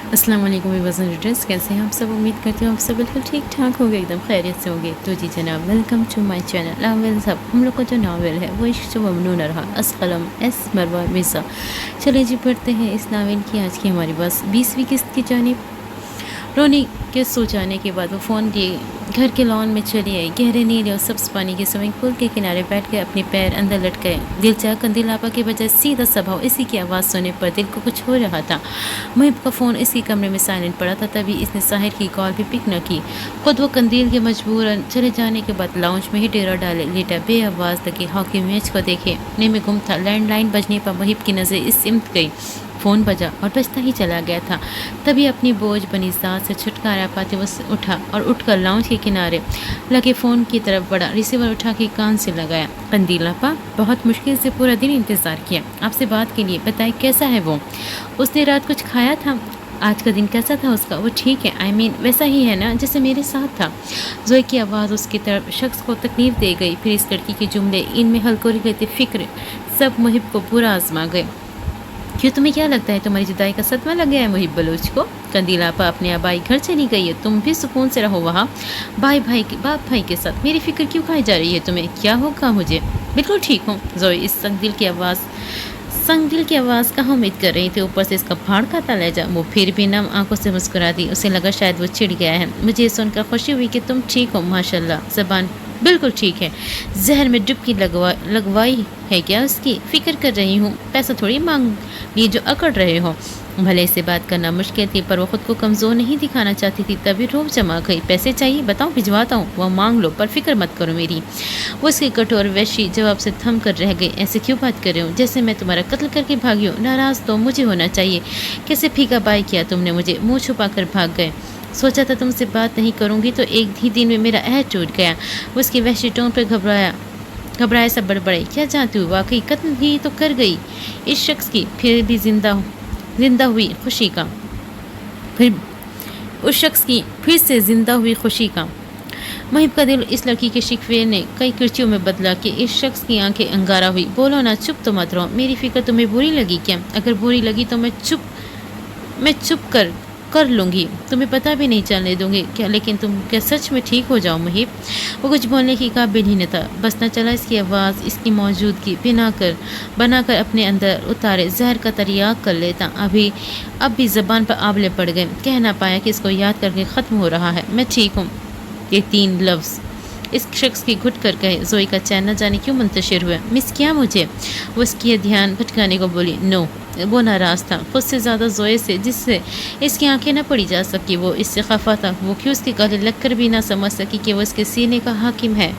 अस्सलाम वालेकुम viewers and readers, कैसे हैं आप सब। उम्मीद करती हूँ आप सब बिल्कुल ठीक ठाक हो गए, एकदम खैरियत से होंगे। तो जी जनाब, वेलकम टू माय चैनल नावल सब। हम लोग का जो नावल है वो इश्क जो ममनून रहा, असकलम एस मरवा मिर्ज़ा। चले जी पढ़ते हैं इस नावल की आज की हमारी बस 20वीं किस्त की जानिब। रोनी के सो जाने के बाद वो फ़ोन लिए घर के लॉन में चली आई। गहरे नीले और सब्ज़ पानी के स्विमिंग पूल के किनारे बैठ के अपने पैर अंदर लटकाए। दिल चाह कंदील आपा के बजाय सीधा स्वभाव इसी की आवाज़ सुनने पर दिल को कुछ हो रहा था। मुहिब का फ़ोन इसी कमरे में साइलेंट पड़ा था, तभी इसने साहिर की कॉल भी पिक न की। खुद वो कंदील के मजबूरन चले जाने के बाद लाउंज में ही डेरा डाले लेटा बे आवाज़ लगे हॉकी मैच को देखे ने में गुम था। लैंडलाइन बजने पर मुहिब की नज़र इस सिमत गई। फ़ोन बजा और बजता ही चला गया था। तभी अपनी बोझ बनी सांस से छुटकारा पाते वो उठा और उठकर लाउंज के किनारे लगे फ़ोन की तरफ बढ़ा। रिसीवर उठा के कान से लगाया। कंदील आपा, बहुत मुश्किल से पूरा दिन इंतज़ार किया आपसे बात के लिए, बताए कैसा है वो। उसने रात कुछ खाया था? आज का दिन कैसा था उसका? वो ठीक है, I mean, वैसा ही है ना जैसे मेरे साथ था। जोई की आवाज़ उसकी तरफ शख्स को तकलीफ दे गई। फिर इस लड़की के जुमले, इनमें हल्कोरी लेते फिक्र, सब मुहिब को पूरा आजमा गए। क्यों, तुम्हें क्या लगता है तुम्हारी जुदाई का सदमा लग गया है मुहिब बलोच को? कंदील आपा अपने आबाई घर चली गई है, तुम भी सुकून से रहो वहाँ बाप भाई के साथ। मेरी फिक्र क्यों खाई जा रही है तुम्हें? क्या होगा मुझे? बिल्कुल ठीक हूँ। जोई इस संग दिल की आवाज़ कहाँ उम्मीद कर रही थी, ऊपर से इसका फाड़ का तलेजा। वो फिर भी नम आंखों से मुस्कुरा दी। उसे लगा शायद वो चिढ़ गया है। मुझे ये सुनकर खुशी हुई कि तुम ठीक हो, माशाल्लाह। ज़बान बिल्कुल ठीक है। जहर में डुबकी लगवाई है क्या उसकी? फिक्र कर रही हूँ, पैसा थोड़ी मांग लिए जो अकड़ रहे हो। भले से बात करना मुश्किल थी, पर वो खुद को कमज़ोर नहीं दिखाना चाहती थी, तभी रोब जमा गई। पैसे चाहिए? बताओ, भिजवाता हूँ। वह मांग लो, पर फिक्र मत करो मेरी। वो उसके कठोर वैशी जवाब से थम कर रह गई। ऐसे क्यों बात कर रहे हो जैसे मैं तुम्हारा कत्ल करके भागी हूँ? नाराज़ तो मुझे होना चाहिए। कैसे फीका बाई किया तुमने मुझे, मुँह छुपा कर भाग गए। सोचा था तुमसे बात नहीं करूँगी तो एक ही दिन में मेरा अहद टूट गया। वो उसकी वहशी टोन पर घबराया सा बड़बड़ाई। क्या जानती हूँ, वाकई कत्ल ही तो कर गई इस शख्स की। फिर भी जिंदा हुई खुशी का फिर उस शख्स की फिर से जिंदा हुई खुशी का। मुहिब का दिल इस लड़की के शिकवे ने कई किरचियों में बदला कि इस शख्स की आंखें अंगारा हुई। बोलो ना, चुप तो मत रहो। मेरी फिक्र तुम्हें बुरी लगी क्या? अगर बुरी लगी तो मैं चुप कर लूँगी, तुम्हें पता भी नहीं चलने दूंगी क्या। लेकिन तुम क्या सच में ठीक हो जाओ मुहिब? वो कुछ बोलने की काबिल ही न था। बस न चला इसकी आवाज़ इसकी मौजूदगी बनाकर अपने अंदर उतारे जहर का तरियाक कर लेता। अब भी ज़बान पर आंवले पड़ गए। कह ना पाया कि इसको याद करके ख़त्म हो रहा है। मैं ठीक हूँ, ये 3 लफ्ज़ इस शख्स की घुट कर कहे। जोई का चैन न जाने क्यों मुंतशिर हुआ। मिस किया मुझे? वो इसकी ध्यान भटकाने को बोली। नो। वो नाराज़ था खुद से ज़्यादा जोए से, जिससे इसकी आंखें न पड़ी जा सकी। वो इससे खफा था। वो क्यों उसके गले लग कर भी ना समझ सकी कि वो इसके सीने का हाकिम है,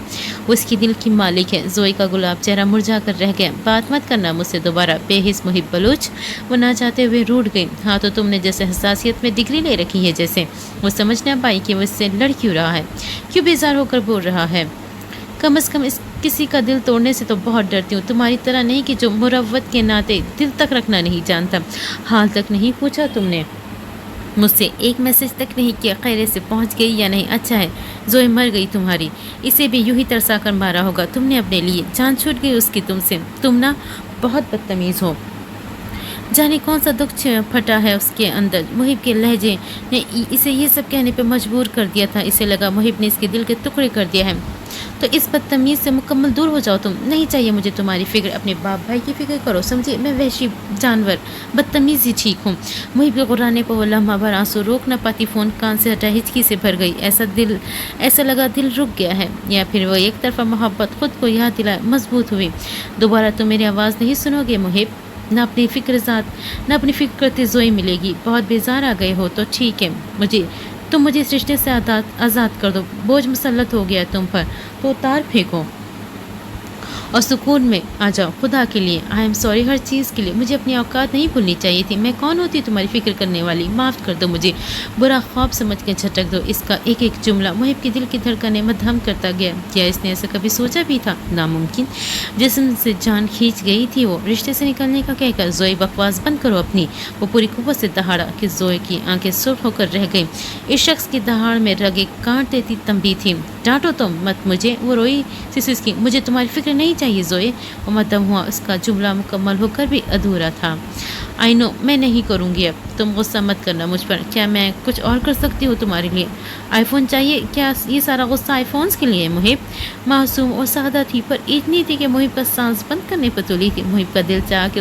वो इसकी दिल की मालिक है। जोई का गुलाब चेहरा मुरझा कर रह गया। बात मत करना मुझसे दोबारा, बेहिस मुहिब बलूच। वो ना चाहते हुए रूठ गई। हाँ तो तुमने जैसे हसासियत में डिग्री ले रखी है जैसे। वो समझ ना पाई कि वो इससे लड़ क्यों रहा है, क्यों बेजार होकर बोल रहा है। कम से कम किसी का दिल तोड़ने से तो बहुत डरती हूँ, तुम्हारी तरह नहीं कि जो मुरव्वत के नाते दिल तक रखना नहीं जानता। हाल तक नहीं पूछा तुमने मुझसे, एक मैसेज तक नहीं किया खैरियत से पहुँच गई या नहीं। अच्छा है, जोए मर गई तुम्हारी, इसे भी यूं ही तरसा कर मारा होगा तुमने अपने लिए। जान छूट गई उसकी तुमसे। तुम ना बहुत बदतमीज़ हो। जाने कौन सा दुख फटा है उसके अंदर। मुहिब के लहजे ने इसे ये सब कहने पे मजबूर कर दिया था। इसे लगा मुहिब ने इसके दिल के टुकड़े कर दिया है। तो इस बदतमीज़ से मुकम्मल दूर हो जाओ तुम। नहीं चाहिए मुझे तुम्हारी फिक्र, अपने बाप भाई की फिक्र करो। समझे, मैं वहशी जानवर बदतमीज़ ही ठीक हूँ। मुहिब के गुर्राने पर वो लम्हा भर आंसू रोक न पाती फ़ोन कान से हटा हिचकी से भर गई। ऐसा लगा दिल रुक गया है, या फिर वो एक तरफा मोहब्बत खुद को याद दिलाए मजबूत हुई। दोबारा तुम मेरी आवाज़ नहीं सुनोगे मुहिब। ना अपनी फिक्र करते जोई मिलेगी। बहुत बेजार आ गए हो तो ठीक है, तुम मुझे इस रिश्ते से आज़ाद कर दो। बोझ मुसल्लत हो गया तुम पर तो उतार फेंको और सुकून में आ जाओ। खुदा के लिए आई एम सॉरी, हर चीज़ के लिए। मुझे अपनी औकात नहीं भूलनी चाहिए थी। मैं कौन होती तुम्हारी फिक्र करने वाली? माफ़ कर दो मुझे, बुरा ख्वाब समझ के झटक दो। इसका एक एक जुमला मुहिब के दिल की धड़कनें मध्यम करता गया। क्या इसने ऐसा कभी सोचा भी था? नामुमकिन। जिस्म से जान खींच गई थी वो रिश्ते से निकलने का कहकर। जोई, बकवास बंद करो अपनी। वो पूरी कुव्वत से दहाड़ा कि जोई की आंखें सुर्ख होकर रह गईं। इस शख्स की दहाड़ में रगे काट देती तंबी थी। डांटो तो मत मुझे। वो रोई सिसकी, मुझे तुम्हारी फिक्र नहीं چاہیے زوئے، وہ مدم ہوا اس کا جملہ مکمل ہو کر بھی ادھورا تھا۔ آئی نو میں نہیں کروں گی اب، تم غصہ مت کرنا مجھ پر، کیا میں کچھ اور کر سکتی ہوں تمہارے لیے؟ آئی فون چاہیے؟ کیا یہ سارا غصہ آئی فونس کے لیے؟ محب معصوم اور سادہ تھی، پر اتنی تھی کہ محب کا سانس بند کرنے پر تلی تھی۔ محب کا دل چاہا کہ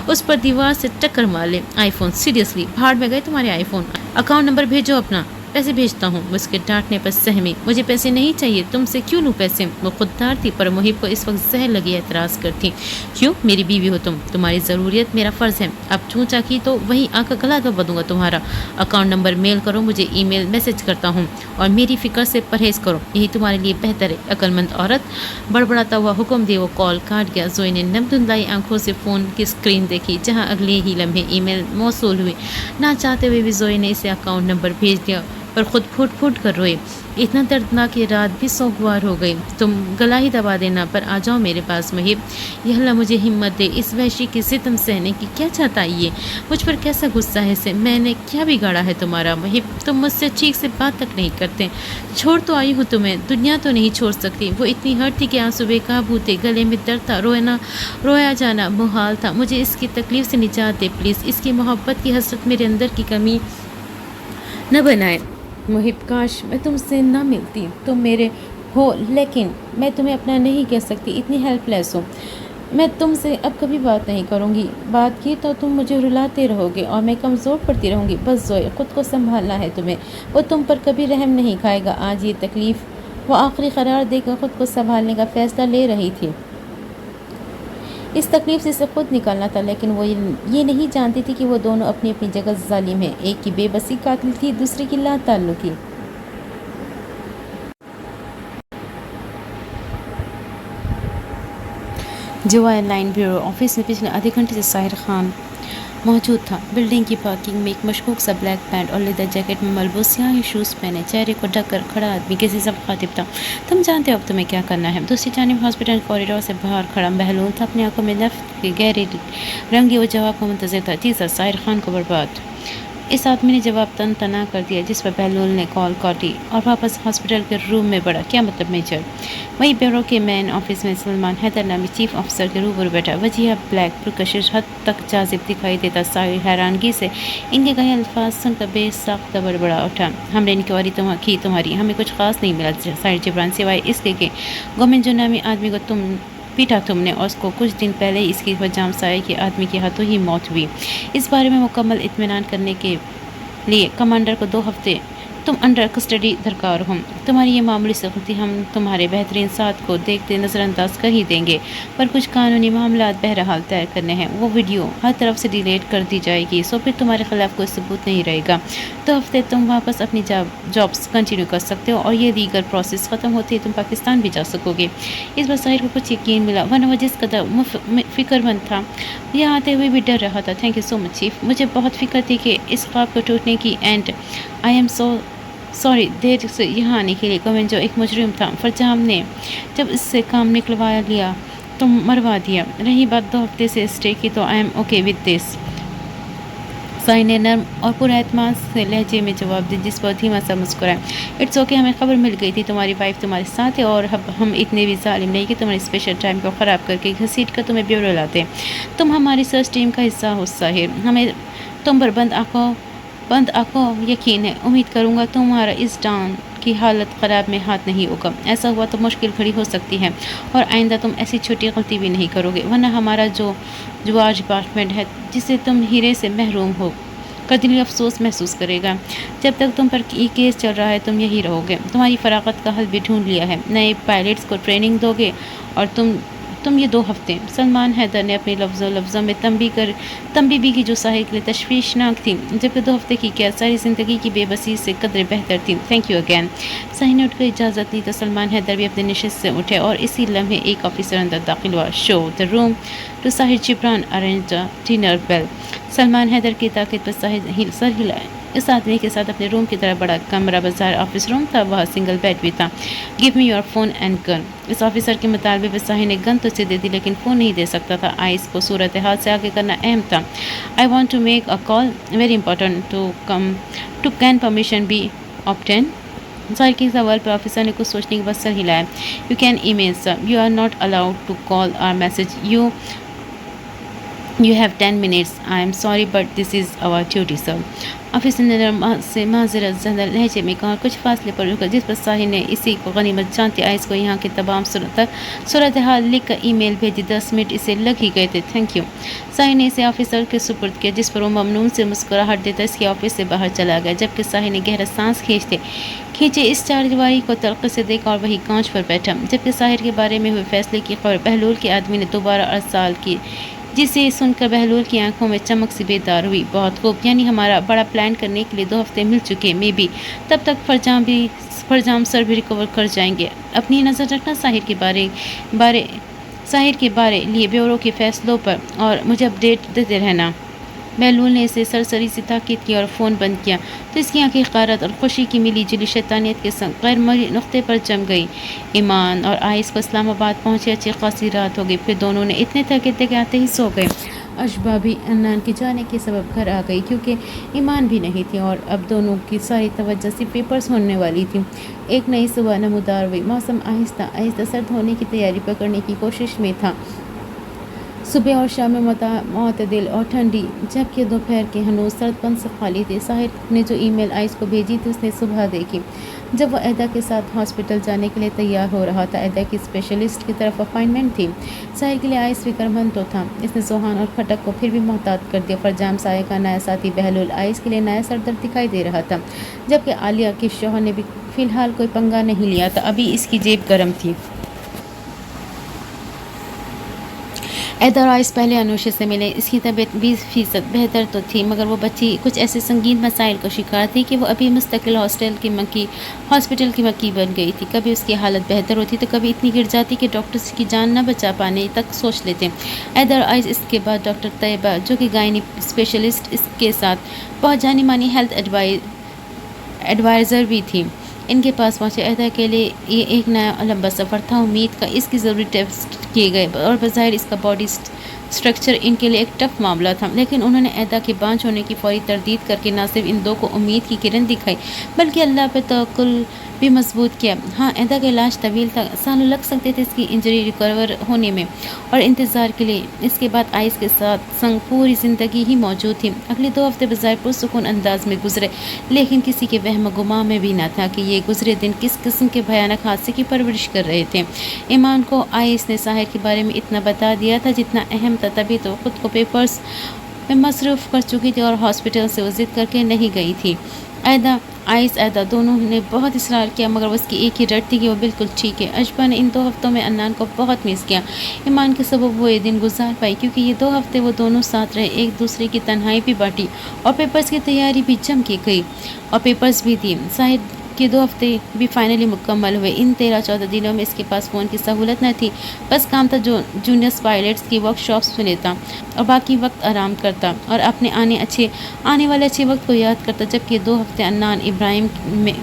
اس پر دیوار سے ٹکر مار لے۔ آئی فون سیریسلی بھاڑ میں گئے تمہارے آئی فون، اکاؤنٹ نمبر بھیجو اپنا، پیسے بھیجتا ہوں۔ وہ اس کے ڈانٹنے پر سہمی۔ مجھے پیسے نہیں چاہیے، تم سے کیوں لوں پیسے؟ وہ خوددار تھی پر محب کو اس وقت زہر لگی اعتراض کرتی۔ کیوں؟ میری بیوی ہو تم، تمہاری ضروریت میرا فرض ہے، اب چونچا کی تو وہی آ کر گلا دبا دوں گا تمہارا۔ اکاؤنٹ نمبر میل کرو مجھے، ای میل میسج کرتا ہوں، اور میری فکر سے پرہیز کرو، یہی تمہارے لیے بہتر ہے۔ عقل مند عورت بڑبڑاتا ہوا حکم دے وہ کال کاٹ گیا۔ زوئی نے نم دھندلائی آنکھوں سے فون کی اسکرین دیکھی جہاں اگلے ہی لمحے ای میل موصول ہوئی۔ نہ چاہتے ہوئے بھی زوئی نے اسے اکاؤنٹ نمبر بھیج دیا، پر خود پھوٹ پھوٹ کر روئے۔ اتنا دردناک یہ رات بھی سوگوار ہو گئی۔ تم گلا ہی دبا دینا، پر آ جاؤ میرے پاس محب، یہ اللہ مجھے ہمت دے اس وحشی کی ستم سہنے کی۔ کیا چاہتا ہے یہ؟ مجھ پر کیسا غصہ ہے اسے؟ میں نے کیا بگاڑا ہے تمہارا؟ محب تم مجھ سے ٹھیک سے بات تک نہیں کرتے۔ چھوڑ تو آئی ہوں تمہیں، دنیا تو نہیں چھوڑ سکتی۔ وہ اتنی ہرٹ تھی کہ آنسو بے قابو تھے، گلے میں درد تھا، رویا جانا محال تھا۔ مجھے اس کی تکلیف سے نجات دے پلیز، اس کی محبت کی حسرت میرے اندر کی کمی نہ بنائے۔ محب کاش میں تم سے نہ ملتی، تم میرے ہو، لیکن میں تمہیں اپنا نہیں کہہ سکتی، اتنی ہیلپ لیس ہوں۔ میں تم سے اب کبھی بات نہیں کروں گی، بات کی تو تم مجھے رلاتے رہو گے اور میں کمزور پڑتی رہوں گی۔ بس زوئی، خود کو سنبھالنا ہے تمہیں، وہ تم پر کبھی رحم نہیں کھائے گا۔ آج یہ تکلیف وہ آخری قرار دے کر خود کو سنبھالنے کا فیصلہ لے رہی تھی۔ اس تکلیف سے اسے خود نکالنا تھا، لیکن وہ یہ نہیں جانتی تھی کہ وہ دونوں اپنی اپنی جگہ ظالم ہیں۔ ایک کی بے بسی قاتل تھی، دوسری کی لا تعلقی۔ جو ایئر لائن بیورو آفس میں پچھلے آدھے گھنٹے سے ساحر خان موجود تھا۔ بلڈنگ کی پارکنگ میں ایک مشکوک سا بلیک پینٹ اور لیدر جیکٹ میں ملبوس سیاہ شوز پہنے، چہرے کو ڈھک کر کھڑا آدمی کسی سے مخاطب تھا۔ تم جانتے ہو اب تمہیں کیا کرنا ہے؟ دوسری جانب ہاسپٹل کوریڈور سے باہر کھڑا بہلول تھا، اپنی آنکھوں میں نفرت کے گہرے رنگے وہ جواب کو منتظر تھا۔ جی سر، ساحر خان کو برباد۔ اس آدمی نے جواب تن تنا کر دیا، جس پر بہلول نے کال کاٹی اور واپس ہاسپٹل کے روم میں بڑھا۔ کیا مطلب میجر؟ وہی بیورو کے مین آفس میں سلمان حیدر نامی چیف افسر کے روبرو بیٹھا، وجیہہ بلیک پرکشش حد تک جاذب دکھائی دیتا۔ ساحر حیرانگی سے ان کے کہے الفاظ سن کر بے ساختہ بڑبڑا اٹھا۔ ہم نے انکوائری کی تمہاری، ہمیں کچھ خاص نہیں ملا ساحر جبران، سوائے اس کے کہ گومنجو نامی آدمی کو پیٹا تم نے، اور اس کو کچھ دن پہلے ہی اس کی حجام سائے کے آدمی کے ہاتھوں ہی موت ہوئی۔ اس بارے میں مکمل اطمینان کرنے کے لیے کمانڈر کو 2 ہفتے تم انڈر کسٹڈی درکار ہو۔ تمہاری یہ معمولی سی غلطی ہم تمہارے بہترین ساتھ کو دیکھتے نظر انداز کر ہی دیں گے، پر کچھ قانونی معاملات بہرحال طے کرنے ہیں۔ وہ ویڈیو ہر طرف سے ڈیلیٹ کر دی جائے گی، سو پھر تمہارے خلاف کوئی ثبوت نہیں رہے گا۔ 2 ہفتے تم واپس اپنی جابس کنٹینیو کر سکتے ہو، اور یہ لیگل پروسیس ختم ہوتے ہی تم پاکستان بھی جا سکو گے۔ اس بار ساحر کو کچھ یقین ملا، ورنہ وہ جس قدر فکر مند تھا یہاں آتے ہوئے بھی ڈر رہا تھا۔ Thank you so much chief, مجھے بہت فکر تھی کہ اس خواب کو ٹوٹنے کی، and I am so sorry there سے یہاں آنے کے لیے۔ گومنجو ایک مجرم تھا، فرجام نے جب اس سے کام نکلوا لیا تو مروا دیا۔ رہی بات 2 ہفتے سے اسٹے کی، تو I am okay with this. Sahir نے نرم اور پورا اعتماد سے لہجے میں جواب دیا، جس پر دھیما سا مسکرایا۔ اٹس اوکے، ہمیں خبر مل گئی تھی تمہاری وائف تمہارے ساتھ ہے، اور ہم اتنے بھی ظالم نہیں کہ تمہارے اسپیشل ٹائم کو خراب کر کے گھسیٹ کر تمہیں بیورو لاتے۔ تم ہماری سرچ ٹیم کا حصہ ہو ساحر، ہمیں تم پر بند آنکھوں یقین ہے۔ امید کروں گا تمہارا اس ڈان کی حالت خراب میں ہاتھ نہیں ہوگا۔ ایسا ہوا تو مشکل کھڑی ہو سکتی ہے، اور آئندہ تم ایسی چھوٹی غلطی بھی نہیں کرو گے، ورنہ ہمارا جو جواج ڈپارٹمنٹ ہے جسے تم ہیرے سے محروم ہو کر دلی افسوس محسوس کرے گا۔ جب تک تم پر یہ کیس چل رہا ہے تم یہی رہو گے۔ تمہاری فراغت کا حل بھی ڈھونڈ لیا ہے، نئے پائلٹس کو ٹریننگ دو گے، اور تم یہ 2 ہفتے۔ سلمان حیدر نے اپنی لفظوں میں تنبیہ کی جو ساحر کے لیے تشویشناک تھی، جبکہ 2 ہفتے کی قید ساری زندگی کی بے بسی سے قدرے بہتر تھی۔ Thank you again. ساحر نے اٹھ کر اجازت لی تو سلمان حیدر بھی اپنے نشست سے اٹھے، اور اسی لمحے ایک آفیسر اندر داخل ہوا۔ Show the room to Sahir Jibran arrange dinner bell. Salman Haider کی تاکید پر سر ہلائے۔ اس آدمی کے ساتھ اپنے روم کی طرح بڑا کمرہ بظاہر آفس روم تھا، وہاں سنگل بیڈ بھی تھا۔ Give me your phone and gun. اس آفیسر کے مطالبے پر ساحر نے گن تو اسے دے دی، لیکن فون نہیں دے سکتا تھا۔ آئس کو صورتحال سے آگے کرنا اہم تھا۔ I want to make a call, very important, to can permission be obtained؟ ظاہر کے سوال پر آفیسر نے کچھ سوچنے کے بعد سر ہلایا. You can email sir, you are not allowed to call or message, You have 10 minutes. I am sorry but this is our duty, sir. Officer نے نرم سے معذرت زدہ لہجے میں کہا. کچھ فاصلے پر رکا جس پر ساحل نے اسی کو غنیمت جانتی آئس کو یہاں کی تمام صورتحال لکھ کر ای میل بھیجی. 10 منٹ اسے لگ ہی گئے تھے. Thank you. ساحل نے اسے آفیسر کے سپرد کیا جس پر وہ ممنون سے مسکراہٹ دیتا اس کے آفس سے باہر چلا گیا. جبکہ ساحل نے گہرا سانس کھینچے اس چار دیواری کو تلخی سے دیکھا اور وہی کانچ پر بیٹھا. جبکہ ساحل کے بارے میں ہوئے فیصلے کی خبر بہلول کے آدمی نے دوبارہ ارسال کی جسے سن کر بہلول کی آنکھوں میں چمک سی بیدار ہوئی. بہت خوب, یعنی ہمارا بڑا پلان کرنے کے لیے 2 ہفتے مل چکے. میں بھی تب تک فرجام سر بھی ریکور کر جائیں گے. اپنی نظر رکھنا ساحر کے بارے لیے بیورو کے فیصلوں پر اور مجھے اپڈیٹ دیتے رہنا. بہلول نے اسے سرسری سی تاکید کی اور فون بند کیا تو اس کی آنکھیں حقارت اور خوشی کی ملی جلی شیطانیت کے سنگ غیر مرئی نقطے پر جم گئی. ایمان اور آئس کو اسلام آباد پہنچے اچھی خاصی رات ہو گئی. پھر دونوں نے اتنے تھکے تھے آتے ہی سو گئے. اشبا بھی انان کے جانے کے سبب گھر آ گئی کیونکہ ایمان بھی نہیں تھی اور اب دونوں کی ساری توجہ صرف پیپرز ہونے والی تھی. ایک نئی صبح نمودار ہوئی. موسم آہستہ آہستہ سرد ہونے کی تیاری پکڑنے کی کوشش میں تھا. صبح اور شام میں معتدل اور ٹھنڈی جبکہ دوپہر کے ہنوز سرد پن سے خالی تھے. ساحر نے جو ای میل آئس کو بھیجی تھی اس نے صبح دیکھی جب وہ ایدا کے ساتھ ہاسپٹل جانے کے لیے تیار ہو رہا تھا. ایدا کی اسپیشلسٹ کی طرف اپائنٹمنٹ تھی. ساحر کے لیے آئس فکر مند تو تھا. اس نے سوہان اور کھٹک کو پھر بھی محتاط کر دیا. فرجام سایہ کا نیا ساتھی بہلول آئس کے لیے نیا سردر دکھائی دے رہا تھا جبکہ عالیہ کے شوہر نے بھی فی الحال کوئی پنگا نہیں لیا تھا. ابھی اس کی جیب گرم تھی. ایدا اور آئس پہلے انوشے سے ملے. اس کی طبیعت 20% بہتر تو تھی مگر وہ بچی کچھ ایسے سنگین مسائل کا شکار تھی کہ وہ ابھی مستقل ہاسپٹل کی مکی بن گئی تھی. کبھی اس کی حالت بہتر ہوتی تو کبھی اتنی گر جاتی کہ ڈاکٹرز کی جان نہ بچا پانے تک سوچ لیتے. ایدا اور آئس اس کے بعد ڈاکٹر طیبہ جو کہ گائنی اسپیشلسٹ اس کے ساتھ بہت جانی مانی ہیلتھ ایڈوائزر بھی تھی ان کے پاس پہنچے. ایدا کے لیے یہ ایک نیا لمبا سفر تھا. امید کا اس کی ضروری ٹیسٹ کیے گئے اور بظاہر اس کا باڈی اسٹرکچر ان کے لیے ایک ٹف معاملہ تھا لیکن انہوں نے ایدا کے بانچ ہونے کی فوری تردید کر کے نہ صرف ان 2 کو امید کی کرن دکھائی بلکہ اللہ پہ توکل بھی مضبوط کیا. ہاں, ایدا کا علاج طویل تھا. سالوں لگ سکتے تھے اس کی انجری ریکور ہونے میں اور انتظار کے لیے اس کے بعد آئس کے ساتھ سنگ پوری زندگی ہی موجود تھی. اگلے 2 ہفتے بظاہر پرسکون انداز میں گزرے لیکن کسی کے وہم و گماں میں بھی نہ تھا کہ یہ گزرے دن کس قسم کے بھیانک حادثے کی پرورش کر رہے تھے. ایمان کو آئس نے ساحر کے بارے میں اتنا بتا دیا تھا جتنا اہم تھا. تبھی تو خود کو پیپرز میں مصروف کر چکی تھی اور ہاسپٹل سے وہ ضد کر کے نہیں گئی تھی. ایدا دونوں نے بہت اصرار کیا مگر اس کی ایک ہی رٹ تھی کہ وہ بالکل ٹھیک ہے. اشبا نے ان 2 ہفتوں میں انان کو بہت مس کیا. ایمان کے سبب وہ یہ دن گزار پائی کیونکہ یہ 2 ہفتے وہ دونوں ساتھ رہے, ایک دوسرے کی تنہائی بھی بانٹی اور پیپرز کی تیاری بھی جم کی گئی اور پیپرز بھی دی. ساحر کے 2 ہفتے بھی فائنلی مکمل ہوئے. ان 13-14 دنوں میں اس کے پاس فون کی سہولت نہ تھی. بس کام تھا جو جونیئر پائلٹس کی ورک شاپس میں لیتا اور باقی وقت آرام کرتا اور اپنے آنے والے اچھے وقت کو یاد کرتا. جبکہ 2 ہفتے انان ابراہیم میں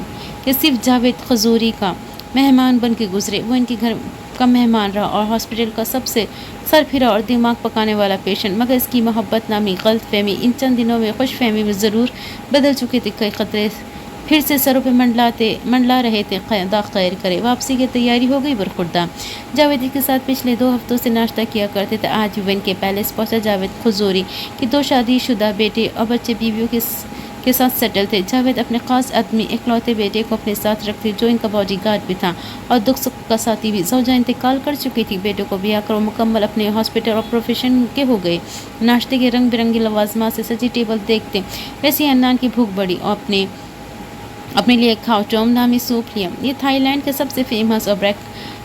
کہ صرف جاوید خزوری کا مہمان بن کے گزرے. وہ ان کے گھر کا مہمان رہا اور ہاسپٹل کا سب سے سر پھرا اور دماغ پکانے والا پیشنٹ مگر اس کی محبت نامی غلط فہمی ان چند دنوں میں خوش فہمی میں ضرور بدل چکے تھے. کئی خطرے پھر سے سروں پہ منڈلا رہے تھے. خدا خیر کرے. واپسی کی تیاری ہو گئی برخوردہ. جاوید کے ساتھ پچھلے 2 ہفتوں سے ناشتہ کیا کرتے تھے. آج بھی ان کے پیلس پہنچا جاوید خزوری کہ 2 شادی شدہ بیٹے اور بچے بیویوں کے ساتھ سیٹل تھے. جاوید اپنے خاص آدمی اکلوتے بیٹے کو اپنے ساتھ رکھتے جو ان کا باڈی گارڈ بھی تھا اور دکھ سکھ کا ساتھی بھی. زوجہ انتقال کر چکی تھی. بیٹوں کو بیاہ کر وہ مکمل اپنے ہاسپٹل اور پروفیشن کے ہو گئے. ناشتے کے رنگ برنگی لوازمات سے سجی ٹیبل دیکھتے ویسے انان کی بھوک بڑی اور اپنے لیے کھاؤ ٹوم نامی سوپ لیا. یہ تھائی لینڈ کے سب سے فیمس اور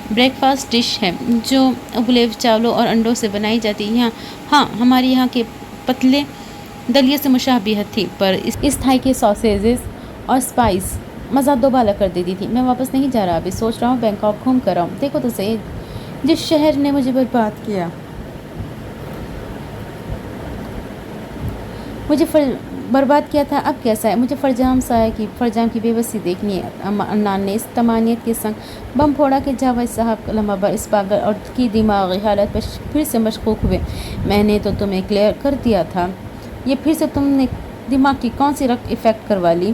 بریک فاسٹ ڈش ہے جو ابلے چاولوں اور انڈوں سے بنائی جاتی ہے. ہاں, ہمارے یہاں کے پتلے دلیے سے مشابہت تھی پر اس تھائی کے ساسیجز اور سپائس مزہ دوبالا کر دیتی تھی. میں واپس نہیں جا رہا, ابھی سوچ رہا ہوں بینکاک گھوم کر آؤں. دیکھو تو صحیح, جس شہر نے مجھے برباد کیا, برباد کیا تھا, اب کیسا ہے. مجھے فرجام کی بے بسی دیکھنی ہے. انان نے اس طمانینت کے سنگ بم پھوڑا کہ جاوید صاحب لمحہ بھر اس پاگل اور کی دماغی حالت پر پھر سے مشکوک ہوئے. میں نے تو تمہیں کلیئر کر دیا تھا. یہ پھر سے تم نے دماغ کی کون سی رگ افیکٹ کروا لی.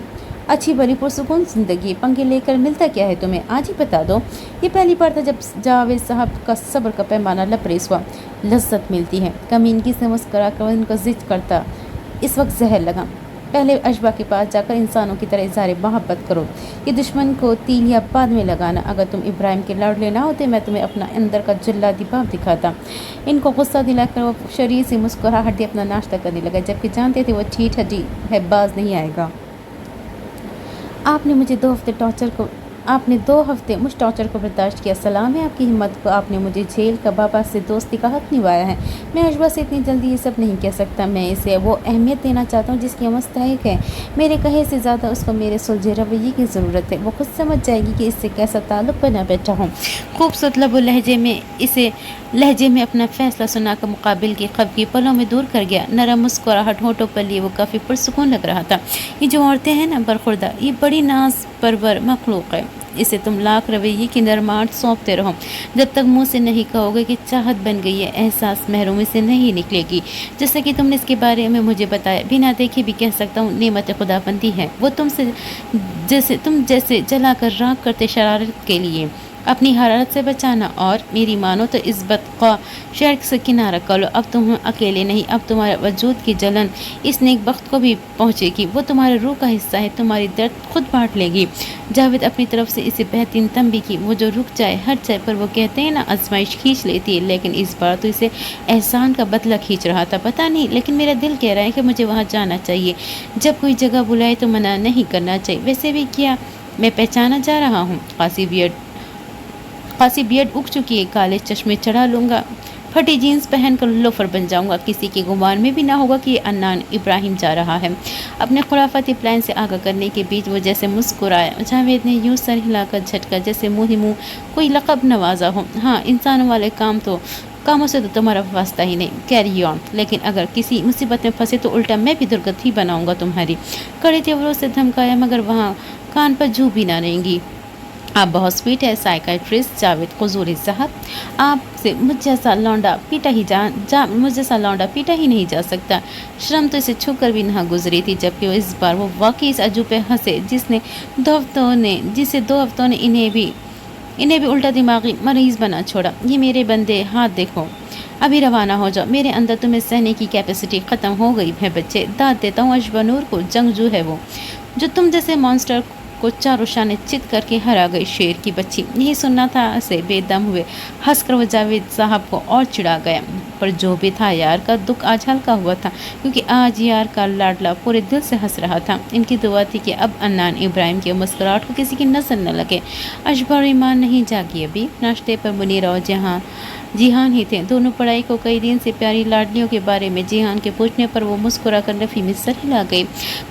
अच्छी भली पुरसुकून ज़िंदगी पंगे लेकर मिलता क्या है तुम्हें, आज ही बता दो। ये पहली बार था जब जावेद साहब का सब्र का पैमाना लबरेज हुआ। लज्जत मिलती है, कमीनगी से मुस्करा कर उनको जिद करता इस वक्त जहर लगा। पहले अशबा के पास जाकर इंसानों की तरह इज़हार मोहब्बत करो। ये दुश्मन को तील या बाद में लगाना। अगर तुम इब्राहिम के लाडले ना होते मैं तुम्हें अपना अंदर का जल्लादी बाप दिखाता। इनको गुस्सा दिलाकर वो शरीर से मुस्कुराहट दे अपना नाश्ता करने लगा, जबकि जानते थे वो ठीक हड्डी है, बाज नहीं आएगा। आपने 2 हफ्ते मुझ टॉर्चर को बर्दाश्त किया। सलाम है आपकी हिम्मत को। आपने मुझे जेल का बाबा से दोस्ती का हक निभाया है। मैं अशबा से इतनी जल्दी ये सब नहीं कह सकता। मैं इसे वो अहमियत देना चाहता हूँ जिसकी मुस्तहिक है। मेरे कहे से ज़्यादा उसको मेरे सुलझे रवैये की ज़रूरत है। वो खुद समझ जाएगी कि इससे कैसा ताल्लुक़ बना बैठा हूँ। खूबसूरत लबो लहजे में अपना फ़ैसला सुनाकर मुकाबिल की खफगी पलों में दूर कर गया। नरम मुस्कुराहट होठों पर लिए वो काफ़ी पुरसुकून लग रहा था। ये जो औरतें हैं ना बरखुरदा, ये बड़ी नाज परवर मखलूक है। इसे तुम लाख रवैये की नरमाट सौंपते रहो, जब तक मुंह से नहीं कहोगे कि चाहत बन गई है, एहसास महरूमी से नहीं निकलेगी। जैसे कि तुमने इसके बारे में मुझे बताया, बिना देखे भी कह सकता हूँ नेमत खुदाबंदी है। वो तुम जैसे जलाकर राख करते शरारत के लिए अपनी हरारत से बचाना। और मेरी मानो तो इस बदख्वाह शहर से किनारा कर लो। अब तुम अकेले नहीं, अब तुम्हारे वजूद की जलन इस नेक वक्त को भी पहुँचेगी। वो तुम्हारे रूह का हिस्सा है, तुम्हारी दर्द खुद बांट लेगी। जावेद अपनी तरफ से इसे बेहतरीन तंबी की। वो जो रुक जाए हर चाय पर, वो कहते हैं ना आजमाइश खींच लेती है, लेकिन इस बार तो इसे एहसान का बदला खींच रहा था। पता नहीं, लेकिन मेरा दिल कह रहा है कि मुझे वहाँ जाना चाहिए। जब कोई जगह बुलाए तो मना नहीं करना चाहिए। वैसे भी क्या मैं पहचाना जा रहा हूँ? खासी बियर्ड उग चुकी है, काले चश्मे चढ़ा लूँगा, फटी जीन्स पहनकर लोफर बन जाऊंगा। किसी के गुमान में भी ना होगा कि ये अन्नान इब्राहिम जा रहा है। अपने खुराफाती प्लान से आगाह करने के बीच वो जैसे मुस्कुराया। जावेद ने यूं सर हिलाकर झटका, जैसे मुँह ही मुँह कोई लक़ब नवाजा हो। हाँ, इंसानों वाले कामों से तो तुम्हारा वास्ता ही नहीं, कैरी ऑन। लेकिन अगर किसी मुसीबत में फंसे तो उल्टा मैं भी दुर्गति बनाऊंगा तुम्हारी। कड़े तेवरों से धमकाया, मगर वहाँ कान पर जू भी ना रहेंगी। आप बहुत स्वीट है साइकाइट्रिस्ट जावेद कुजूरी साहब। आपसे मुझ जैसा लौंडा पीटा ही नहीं जा सकता। शर्म तो इसे छू कर भी ना गुजरी थी, जबकि इस बार वो वाकई इस अजूबे हंसे जिसे 2 हफ्तों ने इन्हें भी उल्टा दिमागी मरीज बना छोड़ा। ये मेरे बंदे, हाथ देखो, अभी रवाना हो जाओ। मेरे अंदर तुम्हें सहने की कैपेसिटी ख़त्म हो गई है बच्चे। दाद देता हूँ अशबा नूर को, जंगजू है वो, जो तुम जैसे मॉन्स्टर को चारों शाने चित करके हरा गई। शेर की बच्ची। यही सुनना था से बेदम हुए हंसकर वो जावेद साहब को और चिढ़ा गया। पर जो भी था, यार का दुख आज हल्का हुआ था, क्योंकि आज यार का लाडला पूरे दिल से हंस रहा था। इनकी दुआ थी कि अब अन्नान इब्राहिम की मुस्कुराहट को किसी की नजर न लगे। अशबा और ईमान नहीं जागी अभी। नाश्ते पर मुनीरा और जिहान ही थे। दोनों पढ़ाई को कई दिन से प्यारी लाडलियों के बारे में जिहान के पूछने पर वो मुस्कुरा कर रफ़ी में सर हिला गई।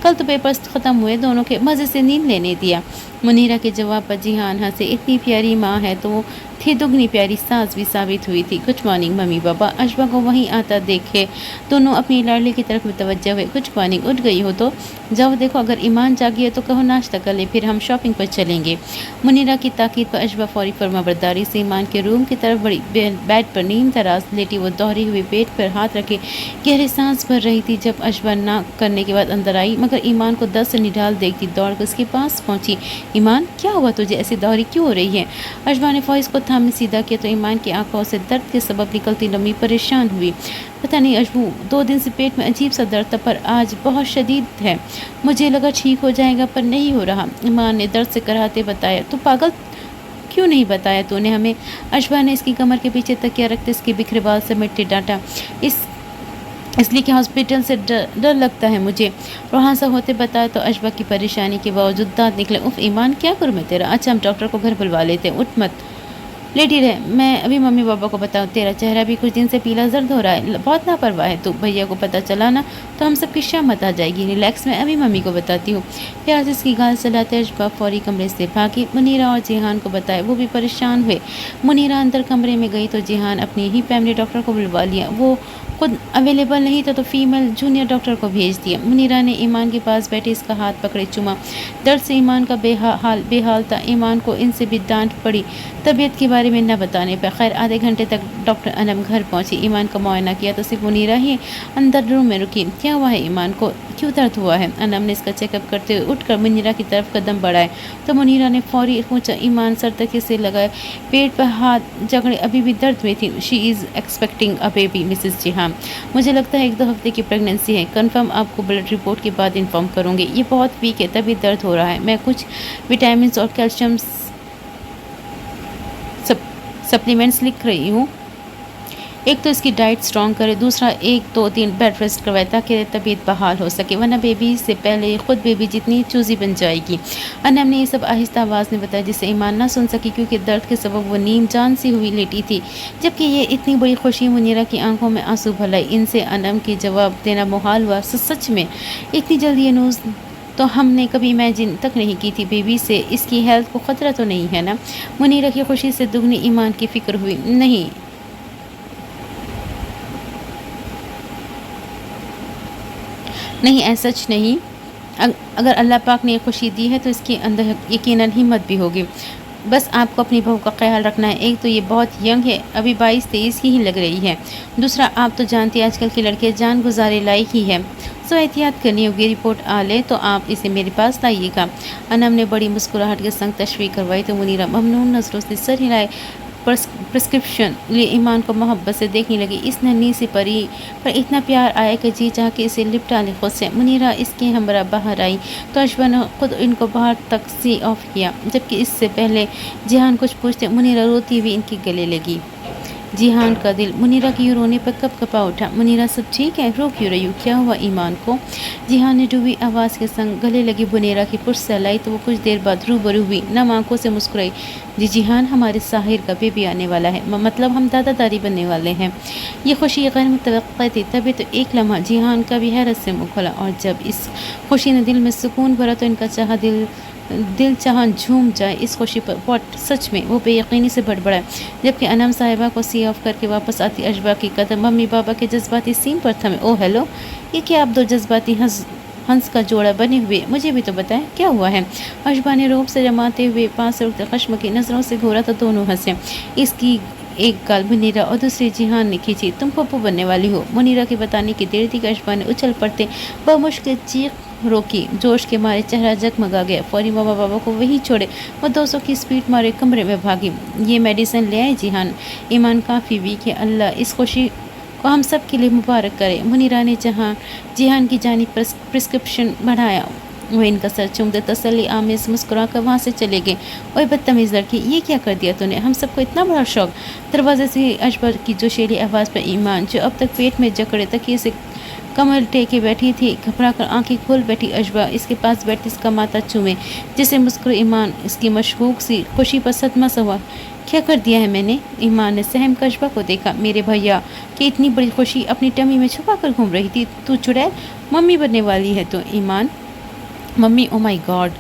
कल तो पेपर्स ख़त्म हुए, दोनों के मज़े से नींद लेने दिया। मुनीरा के जवाब पर जिहान हंसे। इतनी प्यारी माँ है तो थी, दुगनी प्यारी सास भी साबित हुई थी। Good morning mummy papa. अशबा को वहीं आता देखे दोनों अपनी लाडली की तरफ मुतवज्जह हुए। गुड मॉर्निंग, उठ गई हो तो जाओ देखो, अगर ईमान जागी है तो कहो नाश्ता कर ले, फिर हम शॉपिंग पर चलेंगे। मुनीरा की ताकीद पर अशबा फौरी फरमाबरदारी से ईमान के रूम की तरफ बड़ी। बेड पर नीम तराज लेटी वो दोहरी हुई पेट पर हाथ रखे गहरी सांस भर रही थी। जब अशबा ना करने के बाद अंदर आई, मगर ईमान को 10 निढाल देखती दौड़ कर उसके पास पहुंची। ईमान, क्या हुआ तुझे, ऐसी दोहरी क्यों हो रही है? अशबा ने फौज को थामे सीधा किया तो ईमान की आंखों से दर्द के सबब निकलती लम्बी परेशान हुई। पता नहीं अशबू, 2 दिन से पेट में अजीब सा दर्द था, पर आज बहुत शदीद है। मुझे लगा ठीक हो जाएगा, पर नहीं हो रहा। ईमान ने दर्द से कराहते बताया। तो पागल क्यों नहीं बताया तूने हमें? अशबा ने इसकी कमर के पीछे तकिया रखते इसके बिखरे बाल समेटते डांटा। इसलिए कि हॉस्पिटल से डर लगता है मुझे। रोहान सा होते बताया तो अशबा की परेशानी के बावजूद दांत निकले। उफ ईमान, क्या करूँ मैं तेरा? अच्छा, हम डॉक्टर को घर बुलवा लेते हैं, उठ मत, लेटी रहे। मैं अभी मम्मी पापा को बताऊँ? तेरा चेहरा भी कुछ दिन से पीला जर्द हो रहा है, बहुत लापरवाह है तू। भैया को पता चला ना तो हम सबकी शामत आ जाएगी। रिलैक्स, मैं अभी मम्मी को बताती हूँ। प्यार से इसकी गाल चलाते अशबा फौरी कमरे से भागी। मुनीरा और जिहान को बताया, वो भी परेशान हुए। मुनीरा अंदर कमरे में गई तो जिहान अपनी ही फैमिली डॉक्टर को बुलवा लिया। वो खुद अवेलेबल नहीं था तो फीमेल जूनियर डॉक्टर को भेज दिया। मुनीरा ने ईमान के पास बैठे इसका हाथ पकड़े चुमा। दर्द से ईमान का बेहाल था। ईमान को इनसे भी डांट पड़ी। तबीयत के बारे بارے میں نہ بتانے پر خیر آدھے گھنٹے تک ڈاکٹر انم گھر پہنچی، ایمان کا معائنہ کیا تو صرف منیرہ ہی اندر روم میں رکی۔ کیا ہوا ہے ایمان کو، کیوں درد ہوا ہے؟ انم نے اس کا چیک اپ کرتے ہوئے اٹھ کر منیرہ کی طرف قدم بڑھائے تو منیرہ نے فوری پوچھا، ایمان سر تک سے لگائے پیٹ پر ہاتھ جگڑے ابھی بھی درد میں تھی۔ She is expecting a baby Mrs Jahan, مجھے لگتا ہے 1-2 ہفتے کی پریگنینسی ہے، کنفرم آپ کو بلڈ رپورٹ کے بعد انفارم کروں گی۔ یہ بہت ویک ہے تبھی درد ہو رہا ہے، میں کچھ وٹامنس اور کیلشیم سپلیمنٹس لکھ رہی ہوں۔ ایک تو اس کی ڈائٹ سٹرونگ کرے، دوسرا 1-2 دن بیڈ ریسٹ کروائے تاکہ طبیعت بحال ہو سکے، ورنہ بیبی سے پہلے خود بیبی جتنی چوزی بن جائے گی۔ انم نے یہ سب آہستہ آواز میں بتایا جسے ایمان نہ سن سکی کیونکہ درد کے سبب وہ نیم جان سی ہوئی لیٹی تھی، جبکہ یہ اتنی بڑی خوشی منیرہ کی آنکھوں میں آنسو بھر آئے۔ ان سے انم کی جواب دینا محال ہوا۔ سچ میں اتنی جلدی یہ نیوز تو ہم نے کبھی امیجن تک نہیں کی تھی، بیبی سے اس کی ہیلتھ کو خطرہ تو نہیں ہے نا؟ منیرہ کی خوشی سے دگنی ایمان کی فکر ہوئی۔ نہیں ایسا سچ نہیں، اگر اللہ پاک نے یہ خوشی دی ہے تو اس کے اندر یقیناً ہمت بھی ہوگی۔ بس آپ کو اپنی بہو کا خیال رکھنا ہے، ایک تو یہ بہت ینگ ہے، ابھی 22-23 کی ہی لگ رہی ہے، دوسرا آپ تو جانتی ہیں آج کل کے لڑکے جان گزارے لائق ہی ہے، سو احتیاط کرنی ہوگی، رپورٹ آ لے تو آپ اسے میرے پاس لائیے گا۔ انم نے بڑی مسکراہٹ کے سنگ تشریح کروائی تو منیرہ ممنون نظروں سے سر ہلائے پرسکرپشن لیے ایمان کو محبت سے دیکھنے لگی۔ اس ننھی سی پری پر اتنا پیار آیا کہ جی چاہ کے اسے لپٹا لے خود سے۔ منیرہ اس کے ہمراہ باہر آئی تو اشبا نے خود ان کو باہر تک سی آف کیا، جبکہ اس سے پہلے جہان کچھ پوچھتے منیرہ روتی ہوئی ان کے گلے لگی۔ جہان کا دل منیرہ کی یوں رونے پر کپ کپا اٹھا۔ منیرہ سب ٹھیک ہے، رو کیوں رہی ہو، کیا ہوا ایمان کو؟ جہان نے ڈوبی آواز کے سنگ گلے لگی منیرہ کی پشت سے لائی تو وہ کچھ دیر بعد روبرو ہوئی، نم آنکھوں سے مسکرائی۔ جی جہان، ہمارے ساحر کا بیبی آنے والا ہے، مطلب ہم دادا داری بننے والے ہیں۔ یہ خوشی غیر متوقع تھی، تبھی تو ایک لمحہ جہان کا بھی حیرت سے منہ کھلا، اور جب اس خوشی نے دل میں سکون بھرا تو ان کا دل چاہاں جھوم جائے اس خوشی پر۔ واٹ، سچ میں؟ وہ بے یقینی سے بڑبڑائے، جبکہ انم صاحبہ کو سی آف کر کے واپس آتی اشبا کی قدم ممی بابا کے جذباتی سین پر تھمے۔ او ہیلو، یہ کیا آپ دو جذباتی ہنس کا جوڑا بنے ہوئے، مجھے بھی تو بتائیں کیا ہوا ہے؟ اشبا نے روب سے جماتے ہوئے پاس سے اٹھتے خشم کی نظروں سے گھورا تو دونوں ہنسے۔ اس کی ایک گال منیرہ اور دوسری جہان نے کھینچی۔ تم پھپھو بننے والی ہو؟ منیرہ کے بتانے کی دیر تھی کہ اشبا نے اچھل پڑتے بمشکل چیخ روکی، جوش کے مارے چہرہ جگمگا گیا۔ فوری ماما بابا کو وہی چھوڑے وہ 200 کی سپیڈ مارے کمرے میں بھاگی۔ یہ میڈیسن لے آئے جہان؟ ایمان کافی ویک ہے، اللہ اس خوشی کو ہم سب کے لیے مبارک کرے۔ منیرہ نے جہان کی جانب پرسکرپشن بڑھایا، وہ ان کا سر چوم دے تسلی آمیز مسکرا کر وہاں سے چلے گئے۔ اوے بدتمیز لڑکی، یہ کیا کر دیا تو نے؟ ہم سب کو اتنا بڑا شوق۔ دروازے سے اشبا کی جوشیلی آواز پر ایمان جو اب تک پیٹ میں جکڑے تکیے سے کمر ٹیکے بیٹھی تھی گھبرا کر آنکھیں کھول بیٹھی۔ اشبا اس کے پاس بیٹھی اس کا ماتھا چومے جسے مسکرا ایمان اس کی مشکوک سی خوشی پر صدمہ سا ہوا۔ کیا کر دیا ہے میں نے؟ ایمان نے سہم کر اشبا کو دیکھا۔ میرے بھیا کی اتنی بڑی خوشی اپنی ٹمی میں چھپا کر گھوم رہی تھی، تو چڑیل ممی بننے والی ہے تو؟ ایمان ممی، او مائی گاڈ!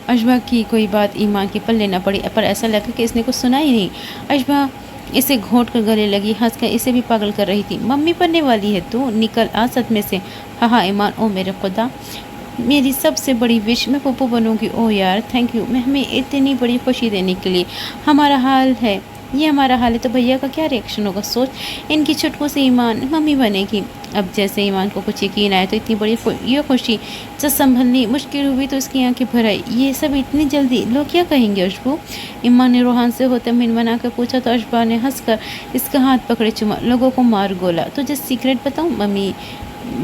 اشبا کی کوئی بات ایمان کے پلے نہ پڑی، پر ایسا لگا کہ اس نے کچھ سنا ہی نہیں۔ اشبا اسے گھونٹ کر گلے لگی، ہنس کر اسے بھی پاگل کر رہی تھی۔ ممی بننے والی ہے تو؟ نکل آ صدمے سے۔ ہاں ایمان، او میرے خدا، میری سب سے بڑی وش میں پھپھو بنوں گی۔ او یار تھینک یو، میں ہمیں اتنی بڑی خوشی دینے کے لیے۔ ہمارا حال ہے تو بھیا کا کیا ری ایکشن ہوگا؟ سوچ، ان کی چھٹکوں سے ایمان ممی بنے گی۔ اب جیسے ایمان کو کچھ یقین آیا تو اتنی بڑی یہ خوشی جب سنبھلنی مشکل ہوئی تو اس کی آنکھیں بھر آئی۔ یہ سب اتنی جلدی، لوگ کیا کہیں گے اشبو؟ ایمان نے روحان سے ہوتے منمنا کر پوچھا تو اشبا نے ہنس کر اس کا ہاتھ پکڑے چوما، لوگوں کو مار گولا۔ تجھے سیکرٹ بتاؤں؟ ممی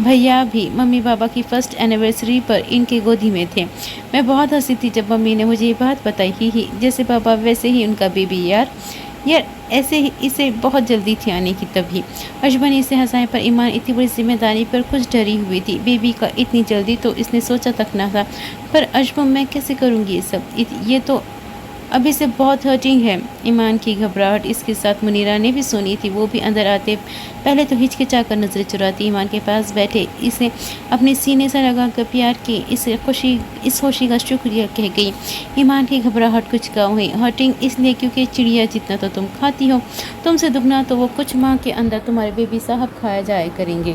بھیا بھی ممی بابا کی فرسٹ اینیورسری پر ان کے گودی میں تھے۔ میں بہت ہنسی تھی جب ممی نے مجھے یہ بات بتائی، ہی جیسے بابا ویسے ہی ان کا بیبی۔ یار ایسے ہی اسے بہت جلدی تھی آنے کی تبھی۔ اشبا نے اسے ہنسائے پر ایمان اتنی بڑی ذمہ داری پر کچھ ڈری ہوئی تھی، بیبی کا اتنی جلدی تو اس نے سوچا تک نہ تھا۔ پر اشبا میں کیسے کروں گی یہ سب؟ یہ تو ابھی سے بہت ہرٹنگ ہے۔ ایمان کی گھبراہٹ اس کے ساتھ منیرہ نے بھی سنی تھی، وہ بھی اندر آتے پہلے تو ہچکچا کر نظریں چراتی ایمان کے پاس بیٹھے اسے اپنے سینے سے لگا کر پیار کی اس خوشی کا شکریہ کہہ گئی۔ ایمان کی گھبراہٹ کچھ کم ہوئی، ہرٹنگ اس لیے کیونکہ چڑیا جتنا تو تم کھاتی ہو، تم سے دگنا تو وہ کچھ ماہ کے اندر تمہارے بیبی صاحب کھایا جایا کریں گے۔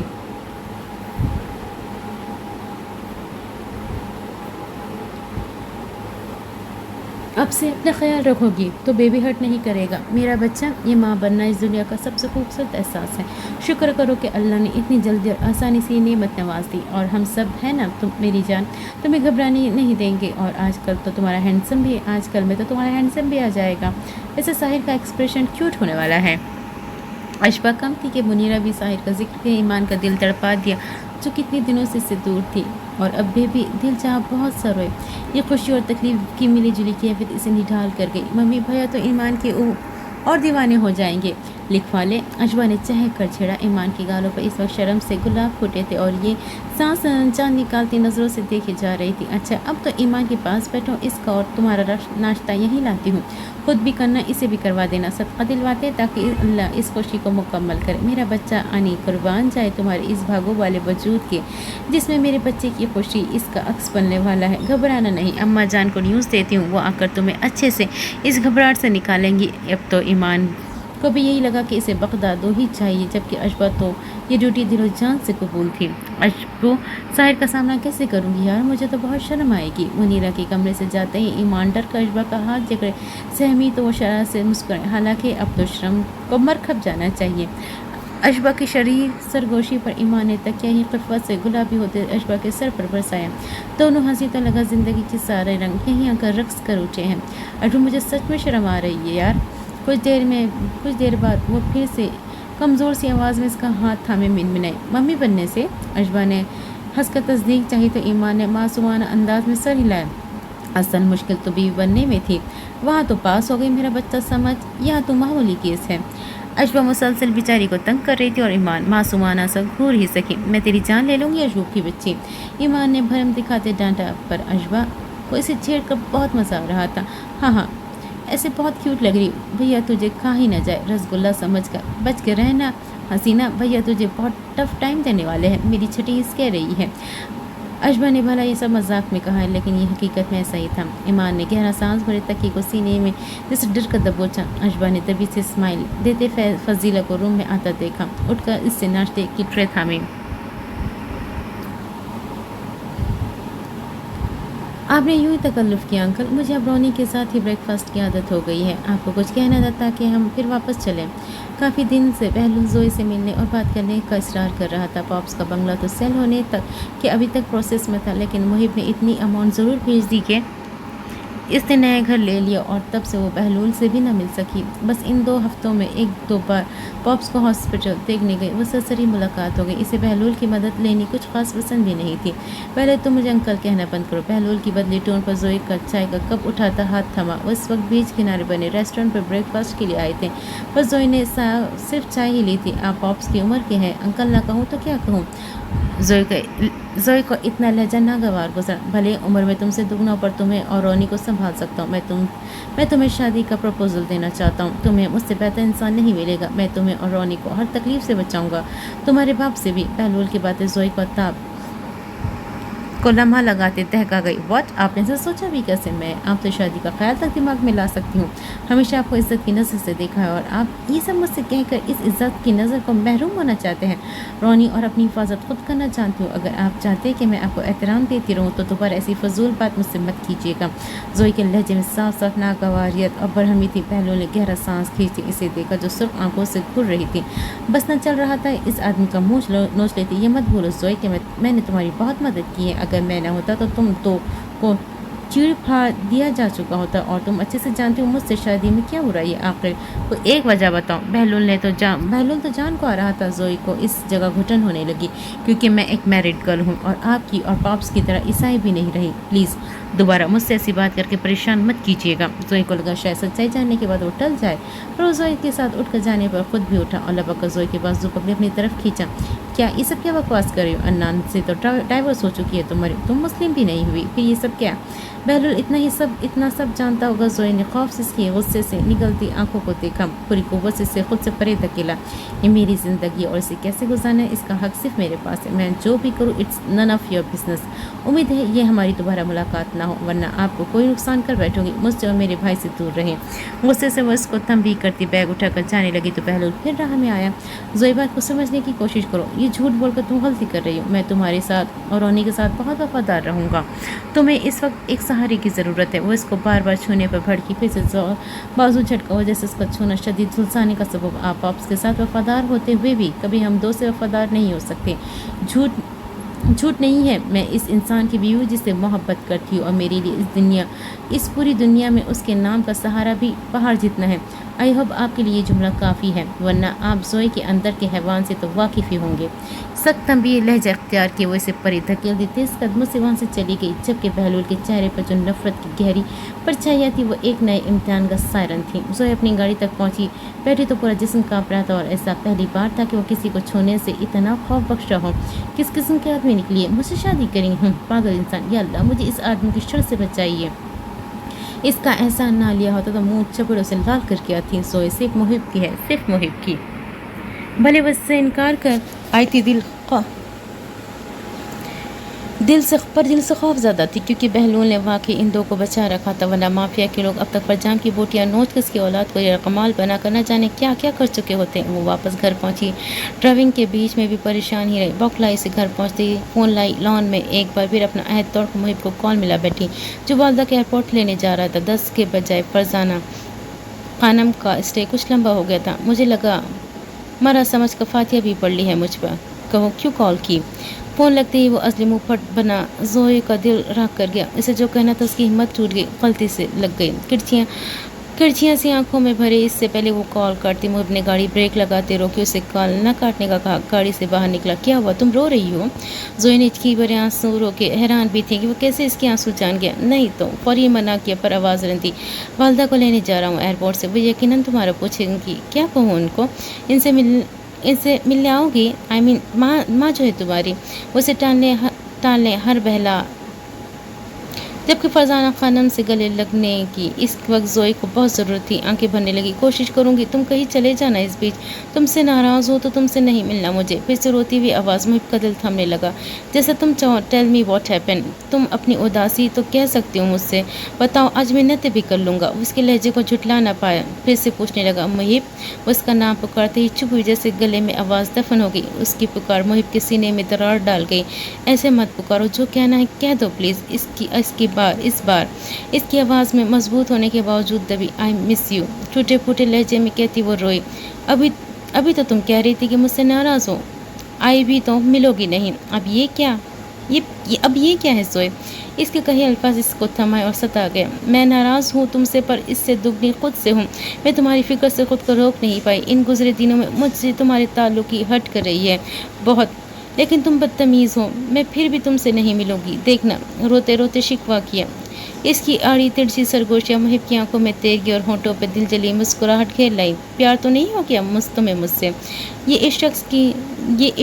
अब से अपना ख्याल रखोगी तो बेबी हर्ट नहीं करेगा। मेरा बच्चा, ये माँ बनना इस दुनिया का सबसे खूबसूरत एहसास है। शुक्र करो कि अल्लाह ने इतनी जल्दी और आसानी से ये नेमत नवाज दी। और हम सब है ना, तुम मेरी जान, तुम्हें घबराने नहीं देंगे। और आजकल तो तुम्हारा हैंडसम भी आजकल में तो तुम्हारा हैंडसम भी आ जाएगा। वैसे साहिर का एक्सप्रेशन क्यूट होने वाला है। अशबा कम थी कि मुनीरा भी साहिर का जिक्र के ईमान का दिल तड़पा दिया, जो कितने दिनों से इससे दूर थी। और अब भी दिल चाह बहुत सा रोए। ये खुशी और तकलीफ की मिली जुली कैफियत इसे निढाल कर गई। मम्मी भैया तो ईमान के और दीवाने हो जाएंगे। लिखवा ले, अजबा ने चहक कर छेड़ा। ईमान के गालों पर इस वक्त शर्म से गुलाब फूटे थे और ये सांस जान निकालती नज़रों से देखे जा रही थी। अच्छा, अब तो ईमान के पास बैठो, इसका और तुम्हारा नाश्ता यहीं लाती हूँ। खुद भी करना, इसे भी करवा देना, सदका दिलवाते ताकि अल्लाह इस खुशी को मुकम्मल करे। मेरा बच्चा आनी कुर्बान जाए तुम्हारे इस भागो वाले वजूद के, जिसमें मेरे बच्चे की खुशी इसका अक्स बनने वाला है। घबराना नहीं, अम्मा जान को न्यूज़ देती हूँ, वो आकर तुम्हें अच्छे से इस घबराहट से निकालेंगी। अब तो ईमान को भी यही लगा कि इसे बगदाद ही चाहिए, जबकि अशबा तो ये ड्यूटी दिलो जान से कबूल थी। अशबो, साहिर का सामना कैसे करूँगी यार, मुझे तो बहुत शर्म आएगी। मुनीरा के कमरे से जाते ही ईमान डर का अशबा का हाथ जकड़े। सहमी तो वो शरारत से मुस्कुराए, हालांकि अब तो शर्म को मर खप जाना चाहिए। अशबा की शरीर सरगोशी पर ईमान ने तकिया ही खिफ़त से गुलाबी होते अशबा के सर पर बरसाया। दोनों हंसी तो लगा ज़िंदगी के सारे रंग यहीं आकर रक्स कर उठे हैं। अशबा, मुझे सच में शर्म आ रही है यार। कुछ देर बाद वो फिर से कमज़ोर सी आवाज़ में इसका हाथ थामे मिनमिनाई। मम्मी बनने से? अशबा ने हंसकर तस्दीक चाही तो ईमान ने मासूमाना अंदाज में सर हिलाया। असल मुश्किल तो बीवी बनने में थी, वहाँ तो पास हो गई मेरा बच्चा समझ, यहाँ तो मामूली केस है। अशबा मुसलसल बेचारी को तंग कर रही थी और ईमान मासूमाना सा घूर ही सकी। मैं तेरी जान ले लूँगी अशबू की बच्ची, ईमान ने भरम दिखाते डांटा। पर अशबा को इसे छेड़ कर बहुत मज़ा आ रहा था। हाँ, ऐसे बहुत क्यूट लग रही। भैया तुझे खा ही न जाए, रसगुल्ला समझ कर बच के रहना। हसीना, भैया तुझे बहुत टफ टाइम देने वाले हैं, मेरी छठी इस कह रही है। अशबा ने भला ये सब मजाक में कहा है, लेकिन ये हकीकत में ऐसा ही था। ईमान ने गहरा सांस भरे तकिए को सीने में जैसे डर कर दबोचा। अशबा ने तभी से स्माइल देते फजीला को रूम में आता देखा। उठकर इससे नाश्ते की ट्रे थामी। आपने यूँ ही तकल्लुफ़ किया अंकल, मुझे अब रोनी के साथ ही ब्रेकफास्ट की आदत हो गई है। आपको कुछ कहना था ताकि हम फिर वापस चलें। काफ़ी दिन से पहलू जोई से मिलने और बात करने का इसरार कर रहा था। पॉप्स का बंगला तो सेल होने तक कि अभी तक प्रोसेस में था, लेकिन मुहिब ने इतनी अमाउंट ज़रूर भेज दी कि इसने नया घर ले लिया और तब से वो बहलूल से भी ना मिल सकी। बस इन 2 हफ्तों में 1-2 बार पॉप्स को हॉस्पिटल देखने गई, वो सरसरी मुलाकात हो गई। इसे बहलूल की मदद लेनी कुछ खास पसंद भी नहीं थी। पहले तो मुझे अंकल कहना बंद करो। बहलूल की बदली टोन पर जोई का चाय का कप उठाता हाथ थमा। वो इस वक्त बीच किनारे बने रेस्टोरेंट पर ब्रेकफास्ट के लिए आए थे, बस जोई ने सिर्फ चाय ही ली थी। आप पॉप्स की उम्र के हैं, अंकल ना कहूँ तो क्या कहूँ। जोई को इतना लहजा नागवार गुजरा। भले उम्र में तुमसे दुगना, पर तुम्हें और रोनी को संभाल सकता हूँ। मैं तुम्हें शादी का प्रपोजल देना चाहता हूँ। तुम्हें मुझसे बेहतर इंसान नहीं मिलेगा। मैं तुम्हें और रोनी को हर तकलीफ से बचाऊंगा, तुम्हारे बाप से भी। बहलूल की बातें जोई को ताब को लम्हा लगाते तहका गई। व्हाट, आपने से सोचा भी कैसे? मैं आप तो शादी का ख्याल तक दिमाग में ला सकती हूँ। हमेशा आपको इज्जत की नज़र से देखा है और आप ये सब मुझसे कहकर इस इज्जत की नज़र को महरूम होना चाहते हैं। रोनी और अपनी हिफाजत खुद करना जानती हूँ। अगर आप चाहते हैं कि मैं आपको एहतराम देती रहूँ तो दोबारा ऐसी फजूल बात मुझसे मत कीजिएगा। जोई के लहजे में साफ साफ नागवारियत और बरहमी थी। पहलू ने गहरा सांस खींची, इसे देखा जो सिर्फ आंखों से घुर रही थी। बस न चल रहा था इस आदमी का मुँह नोच लेती। ये मत भूलो जोई कि मैंने तुम्हारी बहुत मदद की है। अगर मैं न होता तो तुम को चीड़ फाड़ दिया जा चुका होता, और तुम अच्छे से जानती हो मुझसे शादी में क्या हो रहा है। आखिर को एक वजह बताओ। बहलूल तो जान को आ रहा था। जोई को इस जगह घुटन होने लगी, क्योंकि मैं एक मैरिड गर्ल हूँ और आपकी और पॉप्स की तरह ईसाई भी नहीं रही। प्लीज़ दोबारा मुझसे ऐसी बात करके परेशान मत कीजिएगा। जोई को लगा शायद सच्चाई जानने के बाद वो टल जाए, पर वो जोई के साथ उठकर जाने पर खुद भी उठा और लपक कर जोई के बाजू पकड़े अपनी तरफ खींचा। क्या ये सब क्या बकवास कर रही हो? अन्नान से तो डाइवोर्स हो चुकी है तुम्हारी, तुम मुस्लिम भी नहीं हुई, फिर ये सब क्या? बहलूल इतना सब जानता होगा। जोई ने खौफ से इसकी गुस्से से निकलती आंखों को देखा, पूरी कुव्वत से इसे खुद से परे धकेला। ये मेरी ज़िंदगी और इसे कैसे गुजारना है इसका हक सिर्फ मेरे पास है। मैं जो भी करूँ it's none of your business. उम्मीद है ये हमारी दोबारा मुलाकात ना हो, वरना आपको कोई नुकसान कर बैठूंगी। मुझसे और मेरे भाई से दूर रहें। गुस्से से वो इसको तंबीह करती बैग उठाकर जाने लगी तो बहलूल फिर राह में आया। ज़ोई बात को समझने की कोशिश करो, ये झूठ बोलकर तुम गलती कर रही हो। मैं तुम्हारे साथ और रोनी के साथ बहुत वफादार रहूँगा। तुम्हें इस वक्त एक सहारे की ज़रूरत है। वो इसको बार बार छूने पर भड़की, फिर से बाजू झटका हो जैसे उसका छूना शदीद झुलसाने का सबब। आप उसके साथ वफादार होते हुए भी कभी हम दो से वफादार नहीं हो सकते। झूठ नहीं है, मैं इस इंसान की बीवी जिससे मोहब्बत करती हूँ और मेरे लिए इस पूरी दुनिया में उसके नाम का सहारा भी पहाड़ जितना है। आई होप आपके लिए ये जुमला काफ़ी है, वरना आप ज़ोई के अंदर के हैवान से तो वाकिफ़ ही होंगे। सख्त तंबीह लहजा अख्तियार किए वो इसे परे धकेल दी, तेज़ कदमों से वहाँ से चली गई, जबकि बहलूल के चेहरे पर जो नफरत की गहरी परछाइयाँ थी वो एक नए इम्तिहान का सायरन थी। ज़ोई अपनी गाड़ी तक पहुँची, बैठी तो पूरा जिस्म काँप रहा था और ऐसा पहली बार था कि वो किसी को छूने से इतना खौफ बख्शा हो। किस किस्म के आदमी निकली है, मुझसे शादी करेंगे? पागल इंसान, या अल्लाह मुझे इस आदमी की शर से बचाइए। इसका एहसान ना लिया होता तो मुँह चपड़ों से लाल करके आती। ज़ोई सिर्फ मुहिब की है, सिर्फ मुहिब की। भले उससे इनकार कर आई थी, दिल से खौफ ज़्यादा थी, क्योंकि बहलूल ने वाकई इन दो को बचा रखा था, वरना माफिया के लोग अब तक फरजाम की बोटियाँ नोच कर उसकी औलाद को ये कमाल बना कर न जाने क्या क्या कर चुके होते। वो वापस घर पहुंची, ड्राइविंग के बीच में भी परेशान ही रही। बौखलाई से घर पहुंचती फ़ोन लाई लॉन में एक बार फिर अपना अहद तोड़ मुहिब को कॉल मिला बैठी, जो वालदा के एयरपोर्ट लेने जा रहा था। 10 के बजाय फरजाना खानम का स्टे कुछ लंबा हो गया था। मुझे लगा मरा समझ कर फातिया भी पढ़ ली है मुझ पर, कहो क्यों कॉल की। फ़ोन लगते ही वो असली मुँह फट बना, ज़ोई का दिल राख कर गया। इसे जो कहना था उसकी हिम्मत टूट गई, गलती से लग गई। किरचियाँ सी आंखों में भरे। इससे पहले वो कॉल काटती मुझे अपने गाड़ी ब्रेक लगाते रोकी, उसे कॉल न काटने का कहा। गाड़ी से बाहर निकला। क्या हुआ, तुम रो रही हो? ज़ोई ने हिचकी भरे आंसू रोके, हैरान भी थी कि वो कैसे इसके आंसू जान गया। नहीं तो फौरी मना किया, पर आवाज़ रंधी। वालदा को लेने जा रहा हूँ एयरपोर्ट से, वो यकीनन तुम्हारा पूछेंगी। क्या कहूँ उनको? इनसे मिलने आओगी? आई मीन माँ जो है तुम्हारी। उसे टालने हर बहला। जबकि फरजाना खानम से गले लगने की इस वक्त ज़ोई को बहुत ज़रूरत थी। आंखें भरने लगी। कोशिश करूंगी, तुम कहीं चले जाना। इस बीच तुमसे नाराज़ हो तो तुमसे नहीं मिलना मुझे। फिर से रोती हुई आवाज़ मुहिब का दिल थमने लगा। जैसा तुम चाहो, टेल मी व्हाट हैपन। तुम अपनी उदासी तो कह सकती हो मुझसे, बताओ, आज मिन्नतें भी कर लूँगा। उसके लहजे को झुटला ना पाया, फिर से पूछने लगा। मुहिब। उसका नाम पुकारते ही चुप हुई, जैसे गले में आवाज़ दफन हो गई। उसकी पुकार मुहिब के सीने में दरार डाल गई। ऐसे मत पुकारो, जो कहना है कह दो प्लीज़। इस बार इसकी आवाज़ में मजबूत होने के बावजूद दबी। आई मिस यू, टूटे फूटे लहजे में कहती वो रोई। अभी तो तुम कह रही थी कि मुझसे नाराज़ हो। आई भी तो मिलोगी नहीं। अब ये क्या है ज़ोई? इसके कहे अल्फाज इसको थमाए और सता गया। मैं नाराज़ हूँ तुमसे, पर इससे दुगनी खुद से हूँ। मैं तुम्हारी फिक्र से खुद को रोक नहीं पाई। इन गुजरे दिनों में मुझसे तुम्हारे ताल्लुक की हट कर रही है बहुत, लेकिन तुम बदतमीज़ हो। मैं फिर भी तुमसे नहीं मिलूंगी, देखना। रोते रोते शिकवा किया। इसकी आड़ी तिरछी सरगोशियाँ मुहिब की आंखों में तैरगी और होंठों पर दिल जली मुस्कुराहट घेर लाई। प्यार तो नहीं हो गया तुम्हें मुझसे? ये इस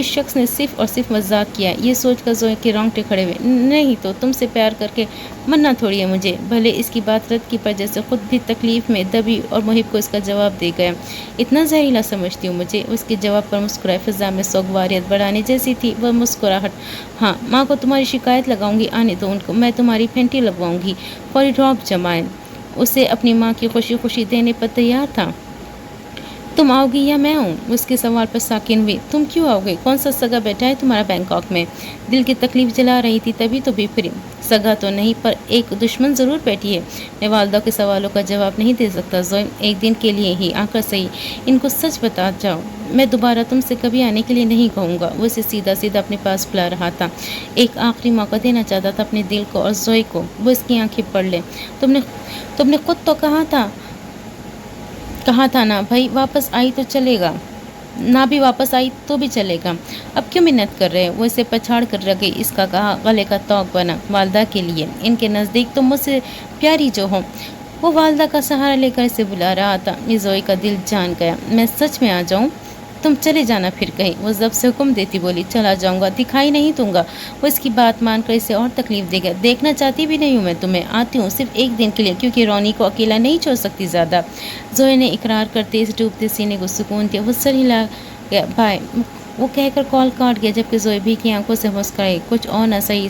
शख्स ने सिर्फ और सिर्फ मजाक किया। ये सोच कर ज़ोई के रोंगटे खड़े हुए। नहीं तो तुमसे प्यार करके मरना थोड़ी है मुझे। भले इसकी बात रद्द की, पर जैसे खुद भी तकलीफ में दबी और मुहिब को इसका जवाब दे गया। इतना जहरीला समझती हूँ मुझे? उसके जवाब पर मुस्कुराए। फिजा में सोगवारियत बढ़ाने जैसी थी वह मुस्कुराहट। हाँ, माँ को तुम्हारी शिकायत लगाऊंगी, आने दो उनको। मैं तुम्हारी फेंटी लगवाऊंगी। फौरी ड्रॉप जमाए। उसे अपनी माँ की खुशी देने पर तैयार था। तुम आओगी या मैं आऊँ? उसके सवाल पर साकिन हुई। तुम क्यों आओगे? कौन सा सगा बैठा है तुम्हारा बैंकॉक में? दिल की तकलीफ जला रही थी तभी तो बेफिरी। सगा तो नहीं, पर एक दुश्मन ज़रूर बैठी है। मैं वालदा के सवालों का जवाब नहीं दे सकता ज़ोई। एक दिन के लिए ही आकर सही इनको सच बता जाओ। मैं दोबारा तुमसे कभी आने के लिए नहीं कहूँगा। वो इसे सीधा अपने पास बुला रहा था। एक आखिरी मौका देना चाहता था अपने दिल को और ज़ोई को। वो इसकी आंखें पढ़ ले। तुमने खुद तो कहा था ना भाई, वापस आई तो चलेगा, ना भी वापस आई तो भी चलेगा। अब क्यों मिन्नत कर रहे हैं? वो इसे पछाड़ कर रह गई। इसका कहा गले का तौक बना। वालदा के लिए, इनके नज़दीक तो मुझसे प्यारी जो हो। वो वालदा का सहारा लेकर इसे बुला रहा था। ज़ोई का दिल जान गया। मैं सच में आ जाऊँ? तुम चले जाना फिर कहीं। वो जब से हुक्म देती बोली। चला जाऊंगा, दिखाई नहीं दूंगा। वो इसकी बात मानकर इसे और तकलीफ देगा। देखना चाहती भी नहीं हूँ मैं तुम्हें। आती हूँ सिर्फ एक दिन के लिए, क्योंकि रोनी को अकेला नहीं छोड़ सकती ज़्यादा। ज़ोई ने इकरार करते इस डूबते सीने को सुकून दिया। वो सर हिला गया। बाय, वो कहकर कॉल काट गया, जबकि ज़ोई भी की आंखों से मुस्कुराई। कुछ और न सही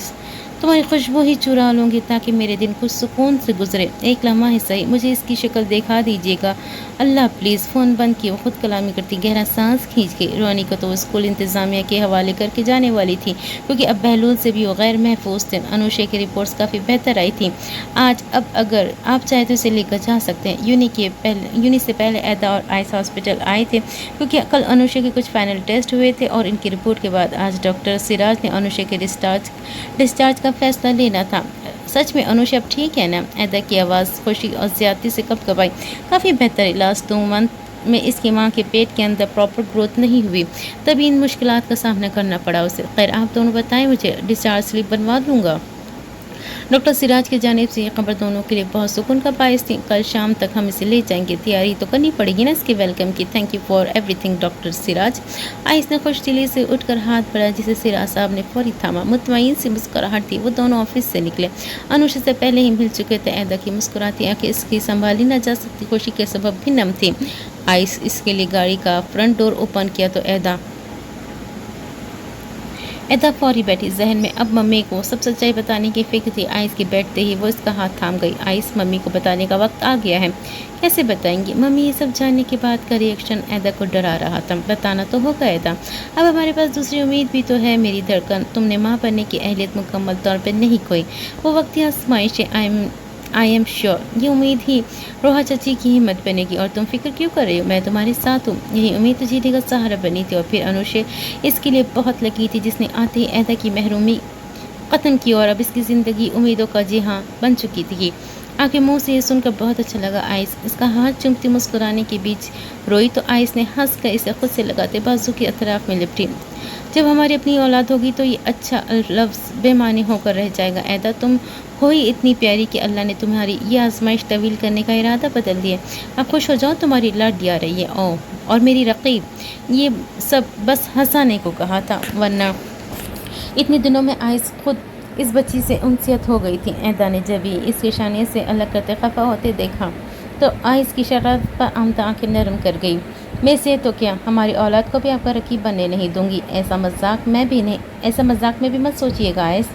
तुम्हारी खुशबू ही चुरा लूँगी ताकि मेरे दिन कुछ सुकून से गुजरे। एक लम्हा ही सही मुझे इसकी शक्ल दिखा दीजिएगा। अल्लाह प्लीज़। फ़ोन बंद किया। वो खुद कलामी करती गहरा सांस खींच के। रोनी को तो स्कूल इंतज़ामिया के हवाले करके जाने वाली थी, क्योंकि अब बहलूल से भी वो गैर महफूज थे। अनुषा की रिपोर्ट्स काफ़ी बेहतर आई थी आज। अब अगर आप चाहे तो इसे लेकर जा सकते हैं। यूनी से पहले ऐदा और आइस हॉस्पिटल आए थे, क्योंकि कल अनुषा के कुछ फाइनल टेस्ट हुए थे और इनकी रिपोर्ट के बाद आज डॉक्टर सिराज ने अनुषा के डिस्चार्ज का फैसला लेना था। सच में अनुषा अब ठीक है ना? ऐदा की आवाज़ खुशी और ज़्यादती से कँप-कँपाई। काफ़ी बेहतर है। लास्ट 2 मंथ में इसकी माँ के पेट के अंदर प्रॉपर ग्रोथ नहीं हुई, तभी इन मुश्किलात का सामना करना पड़ा उसे। खैर आप दोनों बताएं, मुझे डिस्चार्ज स्लिप बनवा दूँगा। डॉक्टर सिराज की जानिब से ये खबर दोनों के लिए बहुत सुकून का बायस थी। कल शाम तक हम इसे ले जाएंगे। तैयारी तो करनी पड़ेगी ना इसके वेलकम की। Thank you for everything doctor Siraj. Ice ने खुश दिली से उठकर हाथ बढ़ाया, जिसे सिराज साहब ने फौरी थामा। मुतमईन सी मुस्कुराहट थी। वो दोनों ऑफिस से निकले। अनुषा से पहले ही मिल चुके थे। ऐदा की मुस्कुराती आंखें इसकी संभाली न जा सकती खुशी के सबब भी नम थी। आइस इसके लिए गाड़ी का फ्रंट डोर ओपन किया तो ऐदा फौरी बैठी। जहन में अब मम्मी को सब सच्चाई बताने की फिक्र थी। आइस के बैठते ही वो इसका हाथ थाम गई। आइस, मम्मी को बताने का वक्त आ गया है। कैसे बताएंगी मम्मी? ये सब जानने के बाद का रिएक्शन ऐदा को डरा रहा था। बताना तो होगा ऐदा। अब हमारे पास दूसरी उम्मीद भी तो है मेरी धड़कन। तुमने माँ बनने की अहलियत मुकम्मल तौर पर नहीं खोई। वो वक्त की आजमाइश है। आई एम श्योर ये उम्मीद ही रोहा चाची की हिम्मत बनेगी। और तुम फिक्र क्यों कर रही हो? मैं तुम्हारे साथ हूँ। यही उम्मीद तो जीने का सहारा बनी थी। और फिर अनुषा इसके लिए बहुत लगी थी, जिसने आते ही ऐदा की महरूमी ख़त्म की और अब इसकी ज़िंदगी उम्मीदों का जी हाँ बन चुकी थी। आके मुंह से ये सुनकर बहुत अच्छा लगा। आइस इसका हाथ चुमती मुस्कुराने के बीच रोई तो आइस ने हंस कर इसे खुद से लगाते बाजू के अतराफ में लिपटी। जब हमारी अपनी औलाद होगी तो ये अच्छा लफ्ज़ बेमानी होकर रह जाएगा। ऐदा तुम हो ही इतनी प्यारी कि अल्लाह ने तुम्हारी ये आजमाइश तवील करने का इरादा बदल दिया। अब खुश हो जाओ, तुम्हारी लाडी आ रही है। ओह और मेरी रकीब, ये सब बस हंसाने को कहा था, वरना इतने दिनों में आइस खुद इस बच्ची से उनसियत हो गई थी। ऐदा ने जब ही इसके शाने से अलग करते खफा होते देखा तो आइस की शरारत पर आमदा आंखें नरम कर गई। मैं से तो क्या, हमारी औलाद को भी आपका रकीब बनने नहीं दूंगी। ऐसा मजाक में भी मत सोचिएगा आइस।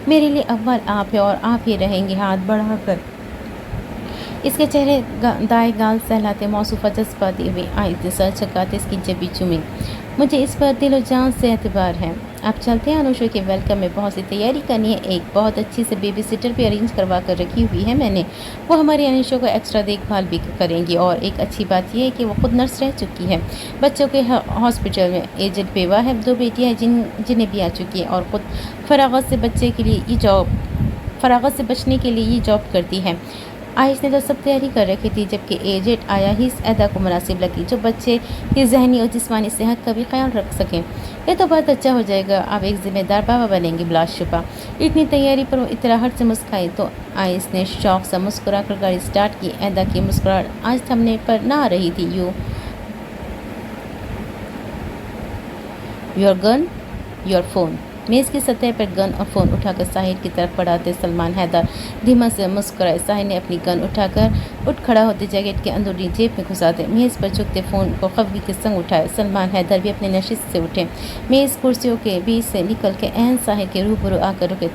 मेरे लिए अव्वल आप है और आप ही रहेंगे। हाथ बढ़ाकर इसके चेहरे दाएं गाल सहलाते मौसूफा जज्बाती हुई आइस ने सर झुकाते इसकी जबी चूमी। मुझे इस पर दिलो जान से एतबार है। आप चलते हैं। अनुषा के वेलकम में बहुत सी तैयारी करनी है। एक बहुत अच्छी से बेबी सिटर भी अरेंज करवा कर रखी हुई है मैंने। वो हमारी अनुषा को एक्स्ट्रा देखभाल भी करेंगी। और एक अच्छी बात यह है कि वो खुद नर्स रह चुकी है। बच्चों के हॉस्पिटल में एजेड बेवा है। 2 बेटियाँ जिन्हें भी आ चुकी है और ख़ुद फरागत से बचने के लिए ये जॉब करती है। आइस ने तो सब तैयारी कर रखी थी, जबकि एजेड आया ही ऐदा को मुनासिब लगी, जो बच्चे की जहनी और जिस्मानी सेहत का भी ख्याल रख सकें। ये तो बहुत अच्छा हो जाएगा। आप एक ज़िम्मेदार बाबा बनेंगे बिलाशुबा। इतनी तैयारी पर वो इतराहट से मुस्काई तो आइस ने शौक से मुस्कुरा कर गाड़ी स्टार्ट की। ऐदा की मुस्कुराहट आज थमने पर ना आ रही थी। Your gun your phone. मेज़ की सतह पर गन और फ़ोन उठाकर साहिर की तरफ बढ़ाते सलमान हैदर धीमा से मुस्कुराए। साहिर ने अपनी गन उठ खड़ा होते जैकेट के अंदरूनी जेब में घुसाते मेज़ पर झुकते फ़ोन को खफगी के संग उठाए। सलमान हैदर भी अपने नशिस्त से उठे। मेज़ कुर्सियों के बीच से निकल के एहन साहिर के रूबरू आकर रुके।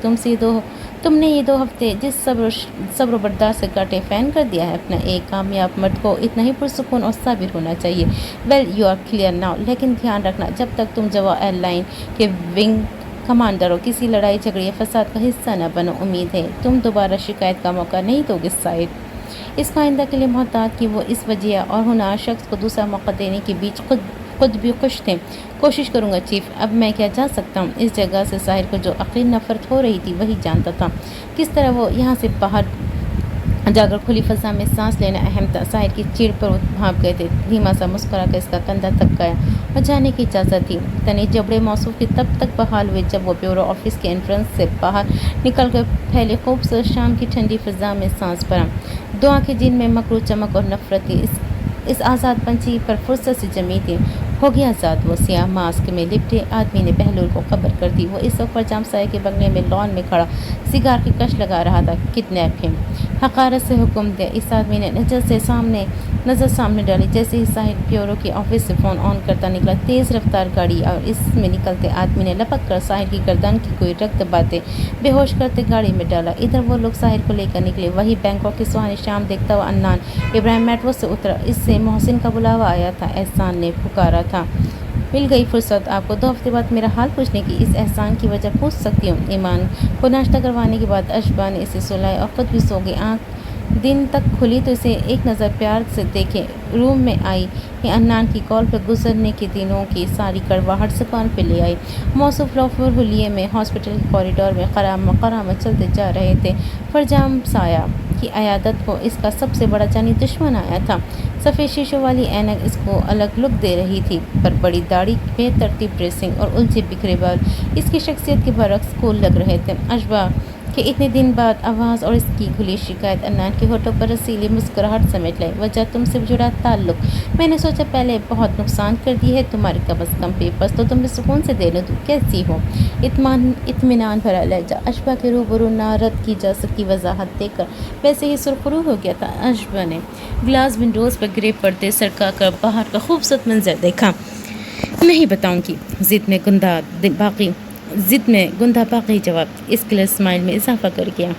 तुमने ये 2 हफ्ते जिस सब्र बर्दाश्त से काटे फैन कर दिया है अपना एक कामयाब मर्द को इतना ही पुरसुकून और साबिर होना चाहिए। Well you are clear now. लेकिन ध्यान रखना, जब तक तुम जवा एयरलाइन के विंग कमांडर हो, किसी लड़ाई झगड़े या फसाद का हिस्सा न बनो। उम्मीद है तुम दोबारा शिकायत का मौका नहीं दोगे साहिर। इस आइंदा के लिए मोहतात कि वो इस वजह और होनहार शख्स को दूसरा मौका देने के बीच खुद भी खुश थे। कोशिश करूँगा चीफ। अब मैं क्या जा सकता हूँ? इस जगह से साहिर को जो अकील नफरत हो रही थी वही जानता था। किस तरह वो यहाँ से बाहर जाकर खुली फजा में सांस लेना अहम था। साहिर की चीड़ पर भाप गए थे। धीमा सा मुस्कुरा कर इसका कंधा थक गया और जाने की इजाज़त थी। तनी जबड़े मौसूफ की तब तक बहाल हुए जब वो ब्यूरो ऑफिस के एंट्रेंस से बाहर निकल कर फैले खूबसूरत शाम की ठंडी फिजा में सांस भरा। 2 आंखें जिनमें मकरू चमक और नफरत थी इस आज़ाद पंछी पर फुर्सत से जमी थी। हो गया आज़ाद। वो सियाह मास्क में लिपटे आदमी ने बहलूल को खबर कर दी। वो इस वक्त परजाम साए के बंगले में लॉन में खड़ा सिगार की कश लगा रहा था। Kidnap him. हकारत से हुक्म दिया। इस आदमी ने नजर से सामने नज़र सामने डाली। जैसे ही साहिल ब्यूरो के ऑफिस से फ़ोन ऑन करता निकला, तेज़ रफ्तार गाड़ी और इसमें निकलते आदमी ने लपक कर साहिल की गर्दन की कोई रक्त दबाते बेहोश करते गाड़ी में डाला। इधर वो लोग साहिल को लेकर निकले। वही बैंकॉक की सुहानी शाम देखता हुआ अन्नान इब्राहिम मेट्रो से उतरा। इससे मोहसिन का बुलावा आया था। एहसान ने पुकारा था, मिल गई फुर्सत आपको 2 हफ्ते बाद मेरा हाल पूछने की। इस एहसान की वजह पूछ सकती हूँ। ईमान को नाश्ता करवाने के बाद अशबा ने इसे सुलाया और ख़ुद भी सो गई। आँख दिन तक खुली तो इसे एक नज़र प्यार से देखे रूम में आई कि अन्नान की कॉल पर गुजरने के दिनों की सारी कड़वाहट ज़ुबान पे ले आई। मौसूफ लौफर हुलिये में हॉस्पिटल के कॉरिडोर में करामत चलते जा रहे थे। फरजाम साया की अयादत को इसका सबसे बड़ा जानी दुश्मन आया था। सफ़ेद शीशों वाली ऐनक इसको अलग लुक दे रही थी, पर बड़ी दाढ़ी, बेतरतीब ड्रेसिंग और उलझे बिखरे बाल इसकी शख्सियत के बरक्स कूल लग रहे थे। अशबा कि इतने दिन बाद आवाज़ और इसकी खुली शिकायत अन्नान के होठों पर रसीली मुस्कुराहट समेट लाई। वजह तुमसे जुड़ा ताल्लुक। मैंने सोचा पहले बहुत नुकसान कर दी है तुम्हारे, कम अज़ कम पेपर्स तो तुम्हें सुकून से दे लो। तुम कैसी हो? इत्मीनान भरा लहजा अशबा के रूबरू ना रद्द की जा सकती वजाहत देकर वैसे ही सुरखरू हो गया था। अशबा ने ग्लास विंडोज़ पर गिरे पर्दे सरका कर बाहर का खूबसूरत मंजर देखा। नहीं बताऊँगी, ज़िद में गुंदा बाकी जवाब इस क्लियर स्माइल में इजाफा कर गया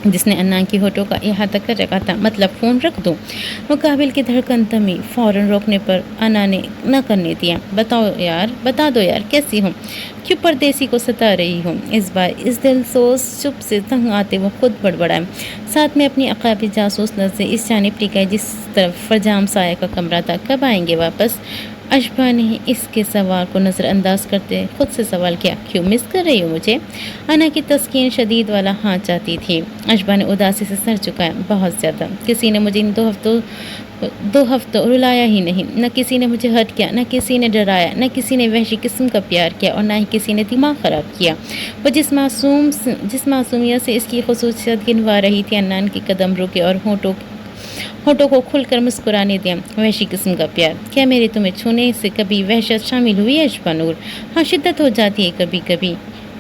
जिसने अन्नान की होठों का इहाता कर रखा था। मतलब फ़ोन रख दूँ? मुकाबिल की धड़कन थमी। फ़ौरन रोकने पर अन्ना ने न करने दिया। बता दो यार कैसी हो? क्यों परदेसी को सता रही हो? इस बार इस दिल सोच चुप से तंग आते वो खुद बड़बड़ाए, साथ में अपनी अकाबी जासूस नज़रें इस जानिब टिकाई जिस तरफ फरजाम साया का कमरा था। कब आएंगे वापस? अशबा ने इसके सवाल को नज़रअंदाज करते खुद से सवाल किया, क्यों मिस कर रही हो मुझे? अन्ना की तस्कीन शदीद वाला हाँ चाहती थी। अशबा ने उदासी से सर झुकाया, बहुत ज़्यादा। किसी ने मुझे इन 2 हफ्तों रुलाया ही नहीं। न किसी ने मुझे हर्ट किया, न किसी ने डराया, न किसी ने वहशी किस्म का प्यार किया और न ही किसी ने दिमाग ख़राब किया। वो जिस मासूमियत से इसकी खसूसियत गिनवा रही थी, अन्नान के कदम रुके और होठों को खुलकर मुस्कुराने दिया। वहशी किस्म का प्यार? क्या मेरे तुम्हें छूने से कभी वहशत शामिल हुई है अशबा नूर? हाँ, शिद्दत हो जाती है कभी कभी,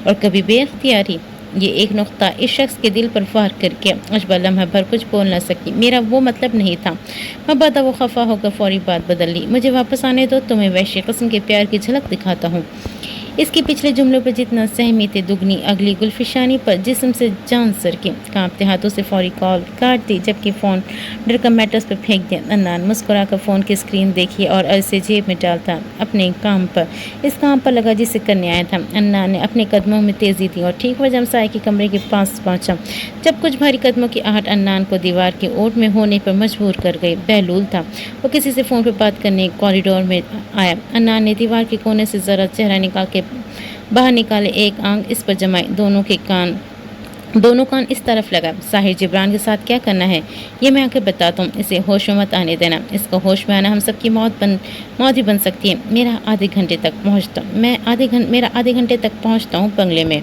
और कभी बेख्तियारी। ये एक नुक्ता इस शख्स के दिल पर फार करके अशबा लम्हा भर कुछ बोल न सकी। मेरा वो मतलब नहीं था। मबादा वो खफा होकर फौरी बात बदल ली। मुझे वापस आने दो, तुम्हें वहशी किस्म के प्यार की झलक दिखाता हूँ। इसके पिछले जुमलों पर जितना सहमी थे दुगनी अगली गुलफिशानी पर जिस्म से जान सर के कांपते हाथों से फौरी कॉल काट दी, जबकि फ़ोन डरकर मैटर्स पर फेंक दिया। अन्नान मुस्कुरा कर फ़ोन की स्क्रीन देखी और ऐसे जेब में डालता अपने काम पर इस काम पर लगा जिसे करने आया था। अन्नान ने अपने कदमों में तेज़ी दी और ठीक वह जमसाए के कमरे के पास पहुंचा जब कुछ भारी कदमों की आहट अन्नान को दीवार के ओट में होने पर मजबूर कर गई। बहलूल था। वो किसी से फ़ोन पर बात करने कॉरिडोर में आया। अन्नान ने दीवार के कोने से ज़रा चेहरा निकाल के बाहर निकाले, एक आंख इस पर जमाई, दोनों कान इस तरफ लगा। साहिर जिब्रान के साथ क्या करना है ये मैं आके बताता हूँ। इसे होश में मत आने देना। इसको होश में आना हम सबकी मौत ही बन सकती है। मेरा आधे घंटे तक पहुँचता हूँ बंगले में।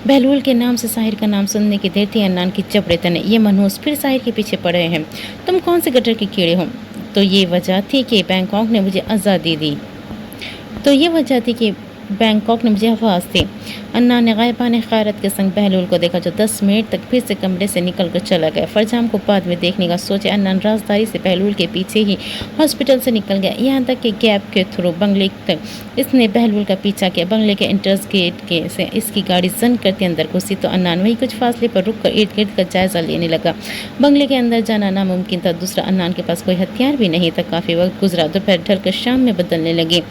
बहलूल के नाम से साहिर का नाम सुनने की देर थी अन्नान की जबड़े तने। ये मनहूस फिर साहिर के पीछे पड़े हैं। तुम कौन से गटर के कीड़े हो? तो ये वजह थी कि बैंकॉक ने मुझे आज़ादी दी। मुझे आवाज़ दी। अन्ना ने गायबाने खैरत के संग बहलूल को देखा जो 10 मिनट तक फिर से कमरे से निकल कर चला गया। फरजाम को बाद में देखने का सोचे अन्नान राजदारी से बहलूल के पीछे ही हॉस्पिटल से निकल गया। यहाँ तक कि गैप के थ्रू बंगले तक इसने बहलूल का पीछा किया। बंगले के एंट्रेंस गेट के से इसकी गाड़ी जन करते अंदर घुसी तो अन्नान वही कुछ फासले पर रुक कर इर्द गिर्द का जायज़ा लेने लगा। बंगले के अंदर जाना नामुमकिन था। दूसरा, अन्नान के पास कोई हथियार भी नहीं था। काफ़ी वक्त गुजरा, दोपहर ढल कर शाम में बदलने लगे।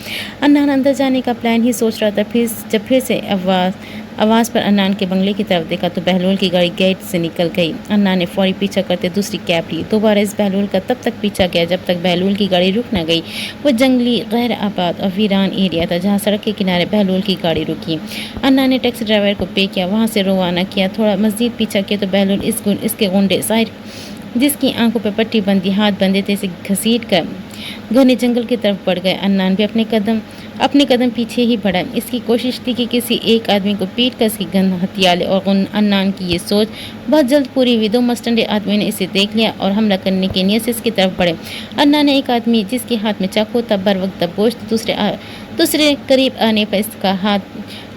अन्नान अंदर जाने का प्लान ही सोच रहा था। फिर से आवाज़ पर अन्नान के बंगले की तरफ देखा तो बहलूल की गाड़ी गेट से निकल गई। अन्नान ने फौरी पीछा करते दूसरी कैब ली। दोबारा इस बहलूल का तब तक पीछा किया जब तक बहलूल की गाड़ी रुक न गई। वो जंगली, गैर आबाद और वीरान एरिया था जहाँ सड़क के किनारे बहलूल की गाड़ी रुकी। अन्नान ने टैक्सी ड्राइवर को पे किया, वहाँ से रवाना किया। थोड़ा मज़ीद पीछा किया तो बहलूल इसके गुंडे साहिर जिसकी आंखों पर पट्टी बंदी हाथ बंधे थे इसे घसीट कर घने जंगल की तरफ बढ़ गए। अन्नान भी अपने कदम पीछे ही बढ़ा। इसकी कोशिश थी कि किसी एक आदमी को पीट कर इसकी गन हथिया ले और अन्नान की ये सोच बहुत जल्द पूरी हुई। 2 मस्टंडे आदमी ने इसे देख लिया और हमला करने की नीयत से इसकी तरफ बढ़े। अन्नान ने एक आदमी जिसके हाथ में चाकू था बर वक्त दबोच, दूसरे करीब आने पर इसका हाथ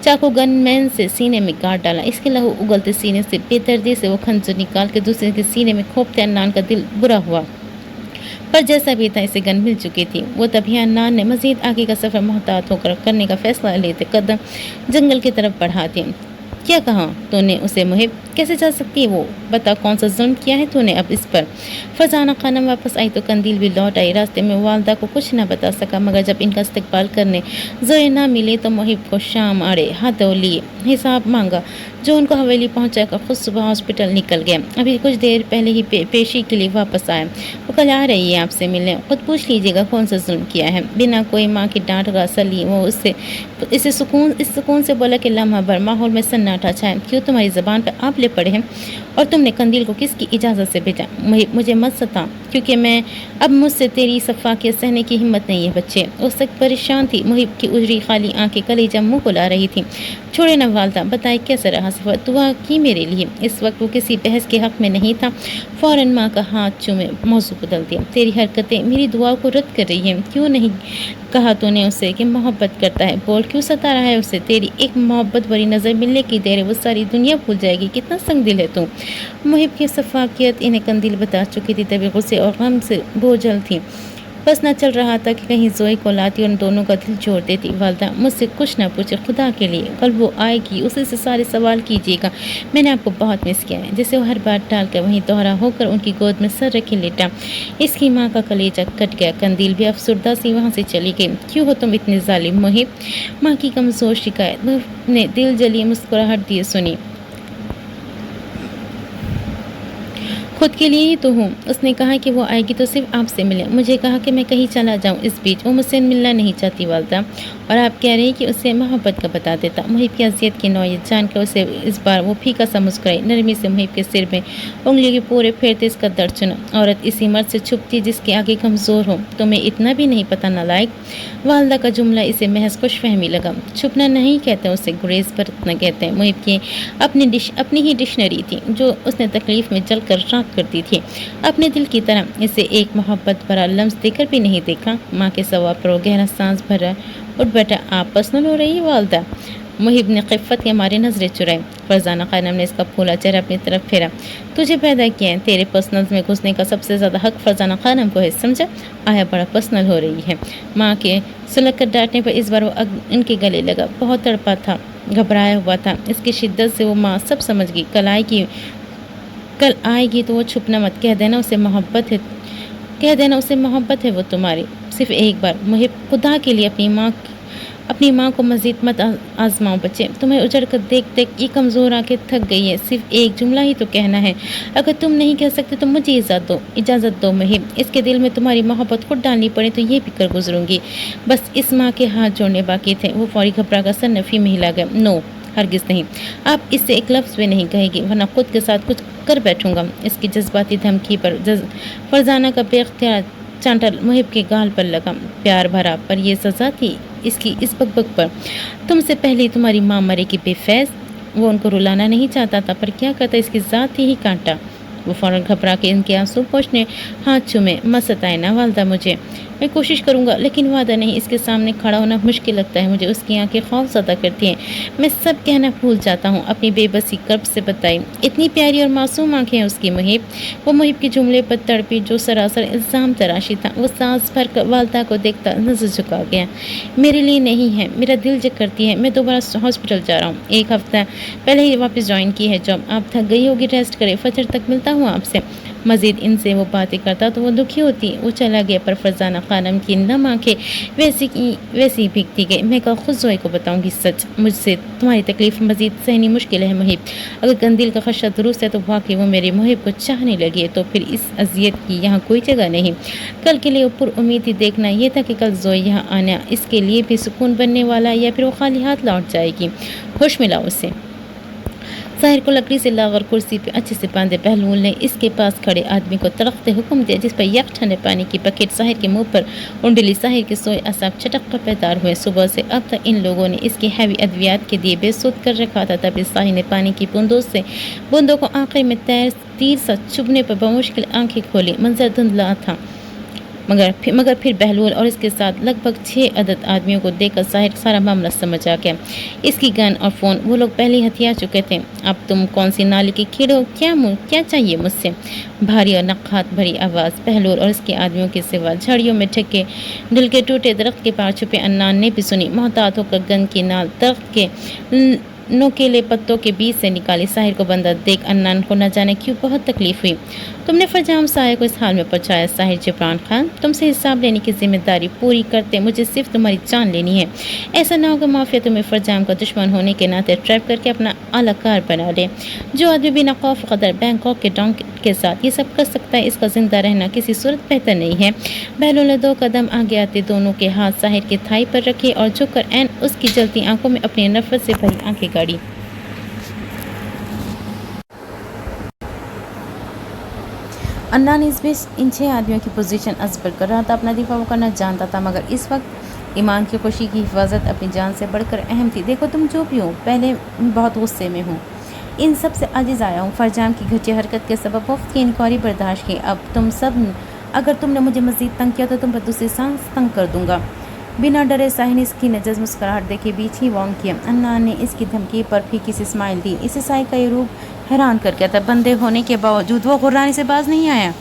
चाकू गनमैन से सीने में गाड़ डाला। इसके लहू उगलते सीने से बेदर्दी से वो खंजर निकाल के दूसरे के सीने में खोपते अन्नान का दिल बुरा हुआ। पर जैसा भी था इसे गन मिल चुकी थी। वो तभी अन्नान ने मज़ीद आगे का सफ़र मोहतात होकर करने का फ़ैसला लेते कदम जंगल की तरफ बढ़ाते। क्या कहा तूने उसे मुहिब? कैसे जा सकती है वो? बता कौन सा जुल्म किया है तूने अब इस पर? फरजाना खानम वापस आई तो कंदील भी लौट आई। रास्ते में वालदा को कुछ न बता सका, मगर जब इनका इस्तकबाल करने जोए ना मिले तो मुहिब को शाम आड़े हाथों लिए हिसाब मांगा, जो उनको हवेली पहुँचा कर खुद सुबह हॉस्पिटल निकल गया। अभी कुछ देर पहले ही पेशी के लिए वापस आया। वो कल आ रही है आपसे मिलने, खुद पूछ लीजिएगा कौन सा जुल्म किया है। बिना कोई माँ की डांट गासा ली वो इस सुकून से बोला कि लम्हा भर माहौल में सन्नाटा छाया। क्यों तुम्हारी ज़बान पर आप ले पड़े हैं? और तुमने कंदील को किसकी इजाज़त से भेजा? मुझे मत सता, क्योंकि मैं अब मुझसे तेरी सफाकियत सहने की हिम्मत नहीं है। बच्चे उस वक्त परेशान थी। मुहिब की उजरी खाली आंखें कलेजा मुँह को ला रही थी। छोड़े न वालदा, बताए कैसा रहा सफ़र? दुआ की मेरे लिए। इस वक्त वो किसी बहस के हक़ में नहीं था। फ़ौरन माँ का हाथ चूमे मौजू बदल दिया। तेरी हरकतें मेरी दुआ को रद्द कर रही हैं। क्यों नहीं कहा तूने उससे कि मोहब्बत करता है? बोल, क्यों सता रहा है उसे? तेरी एक मोहब्बत भरी नज़र मिलने की देर है, वो सारी दुनिया भूल जाएगी। कितना संग दिल है तू। मुहिब की सफाकियत इन्हें कंदील बता चुकी थी, तभी गुस्से और गम से बोझल थी। बस न चल रहा था कि कहीं जोई को लाती और दोनों का दिल जोड़ देती। वालदा मुझसे कुछ न पूछे खुदा के लिए, कल वो आएगी उसी से सारे सवाल कीजिएगा। मैंने आपको बहुत मिस किया है। जैसे वो हर बात टालकर वहीं दोहरा होकर उनकी गोद में सर रखे लेटा। इसकी माँ का कलेजा कट गया। कंदील भी अफसुर्दा सी वहाँ से चली गई। क्यों हो तुम इतने जालिम मुहिब? माँ की कमज़ोर शिकायत ने दिल जली मुस्कुराहट दिए सुनी। खुद के लिए ही तो हूँ। उसने कहा कि वो आएगी तो सिर्फ आपसे मिले। मुझे कहा कि मैं कहीं चला जाऊँ। इस बीच वो मुझसे मिलना नहीं चाहती वालदा, और आप कह रहे हैं कि उसे मोहब्बत का बता देता। मुहिब की अजियत की नौयत जानकर उसे इस बार वो फीका सा मुस्कुराई। नरमी से मुहिब के सिर में उंगली के पूरे फेरते इसका दर्द चुना। औरत इसी मर्द से छुपती जिसके आगे कमज़ोर हो। तुम्हें इतना भी नहीं पता नालायक। वालदा का जुमला इसे महज खुश फहमी लगा। छुपना नहीं कहते उसे, गुरेज पर इतना कहते हैं। मुहिब की अपनी ही डिक्शनरी थी जो उसने तकलीफ़ में जल कर राख करती थी। अपने दिल की तरह इसे एक मोहब्बत भरा लम्स देकर भी नहीं देखा। माँ के सवा पर वो गहरा सांस भरा। उठ बेटा, आप पर्सनल हो रही है वालदा। मुहिब ने खिफ़त के मारे नजरें चुराई। फरजाना खानम ने इसका फूला चेहरा अपनी तरफ फेरा। तुझे पैदा किया है, तेरे पर्सनल्स में घुसने का सबसे ज़्यादा हक फरजाना खानम को है, समझा? आया बड़ा पर्सनल हो रही है। माँ के सुलग कर डांटने पर इस बार वो इनके गले लगा। बहुत तड़पा था, घबराया हुआ था। इसकी शिद्दत से वो माँ सब समझ गई। कल आएगी तो वो छुपना मत। कह देना उसे मोहब्बत है वो तुम्हारी, सिर्फ एक बार। मुहिब, खुदा के लिए अपनी माँ को मज़ीद मत आजमाओ बच्चे। तुम्हें उजड़ कर देख देख ये कमज़ोर आंखें थक गई है। सिर्फ एक जुमला ही तो कहना है। अगर तुम नहीं कह सकते तो मुझे इजाज़त दो मुहिब। इसके दिल में तुम्हारी मोहब्बत खुद डालनी पड़े तो ये भी कर गुजरूंगी। बस इस माँ के हाथ जोड़ने बाकी थे। वो फौरी घबरा कर सर नफ़ी में हिला गया। नो, हरगिज़ नहीं। आप इससे एक लफ्ज़ भी नहीं कहेगी, वरना खुद के साथ कुछ कर बैठूंगा। इसकी जज्बाती धमकी पर फरजाना का बेख्तियार चांटा मुहिब के गाल पर लगा। प्यार भरा, पर यह सज़ा थी इसकी इस बकबक पर। तुमसे पहले तुम्हारी माँ मरेगी बेफैज़। वो उनको रुलाना नहीं चाहता था, पर क्या करता, इसकी ज़ात ही कांटा। वो फ़ौरन घबरा के इनके आंसू पोंछने हाथ चूमे। मत सताए ना वालदा मुझे, मैं कोशिश करूँगा, लेकिन वादा नहीं। इसके सामने खड़ा होना मुश्किल लगता है मुझे। उसकी आंखें खौफ ज़्यादा करती हैं। मैं सब कहना भूल जाता हूँ। अपनी बेबसी कर्ब से बताई। इतनी प्यारी और मासूम आंखें हैं उसकी मुहिब। वो मुहिब के जुमले पर तड़पी जो सरासर इल्ज़ाम तराशी था। वो सांस भर कर वालदा को देखता नजर झुका गया। मेरे लिए नहीं है, मेरा दिल जग करती है। मैं दोबारा हॉस्पिटल जा रहा हूँ। एक हफ्ता पहले ही वापस ज्वाइन की है जॉब। आप थक गई होगी, रेस्ट करें। फजर तक मिलता हूँ आपसे। मज़ीद इनसे वो बातें करता तो वो दुखी होती। वो चला गया, पर फरजाना खानम की नम आंखें वैसी भीगती गई। मैं कल खुद जोई को बताऊंगी सच। मुझसे तुम्हारी तकलीफ़ मज़ीद सहनी मुश्किल है मुहिब। अगर कंदील का खदशा दुरुस्त है तो वाकई वो मेरे मुहिब को चाहने लगी है, तो फिर इस अजियत की यहाँ कोई जगह नहीं। कल के लिए पुर उम्मीद ही देखना ये था कि कल जोई यहाँ आना इसके लिए भी सुकून बनने वाला, या फिर वो खाली हाथ लौट जाएगी। होश मिला उसे। साहिर को लकड़ी से लाकर कुर्सी पे अच्छे से बांधे बहलूल ने इसके पास खड़े आदमी को तड़कते हुक्म दिया, जिस पर यक ठंडे पानी की बकेट साहिर के मुंह पर उंडली। साहिर के सोए असाब चटक कर पैदार हुए। सुबह से अब तक इन लोगों ने इसके हैवी अद्वियात के दिए बेसुध कर रखा था। तभी साहिर ने पानी की बूंदों को आंखें में तीर सा चुभने पर बमुश्किल आंखें खोली। मंजर धुंधला था। मगर फिर बहलूल और इसके साथ लगभग 6 अदद आदमियों को देखकर साहिर सारा मामला समझ आ गया। इसकी गन और फ़ोन वो लोग पहले ही हथियार चुके थे। अब तुम कौन सी नाली की कीड़े हो, क्या चाहिए मुझसे? भारी और नक्हात भरी आवाज़ बहलूल और इसके आदमियों के सिवा झाड़ियों में ढके ढल के टूटे दरख्त के पार छुपे अन्नान ने भी सुनी। मोहतात होकर गन की नाल दरख्त के नोकेले पत्तों के बीच से निकाली। साहिर को बंदा देख अन्नान को न जाने क्यों बहुत तकलीफ हुई। तुमने फरजाम साहिर को इस हाल में पहुंचाया साहिर जिब्रान खान। तुमसे हिसाब लेने की जिम्मेदारी पूरी करते मुझे सिर्फ तुम्हारी जान लेनी है। ऐसा ना हो कि माफिया तुम्हें फरजाम का दुश्मन होने के नाते ट्रैप करके अपना आलाकार बना ले। जो आदमी बिना खौफ कदर बैंकॉक के डॉन्क के साथ ये सब कर सकता है, इसका जिंदा रहना किसी सूरत बेहतर नहीं है। बहलूल ने 2 कदम आगे आते दोनों के हाथ साहिर के थाई पर रखे और झुककर ऐन उसकी जलती आंखों में अपनी नफरत से भरी आंखें गाड़ी। अन्नान इस बीच इन 6 आदमियों की पोजीशन अजबर कर रहा था। अपना दिफा वो करना जानता था, मगर इस वक्त ईमान की खुशी की हिफाजत अपनी जान से बढ़कर अहम थी। देखो तुम जो भी हो, पहले बहुत गुस्से में हूँ, इन सब से आजिज़ आया हूँ। फरजाम की घटिया हरकत के सबब मुफ्त की इंक्वायरी बर्दाश्त की। अब तुम सब अगर तुमने मुझे मज़ीद तंग किया तो तुम पर दूसरी सांस तंग कर दूंगा। बिना डरे साहिर ने इसकी नजर मुस्कुराहट देखे बीच ही वार्न किया। अन्ना ने इसकी धमकी पर फीकी सी स्माइल दी। इसे साहिर का ये रूप हैरान कर गया था। बंदे होने के बावजूद वो गुर्रानी से बाज नहीं आया।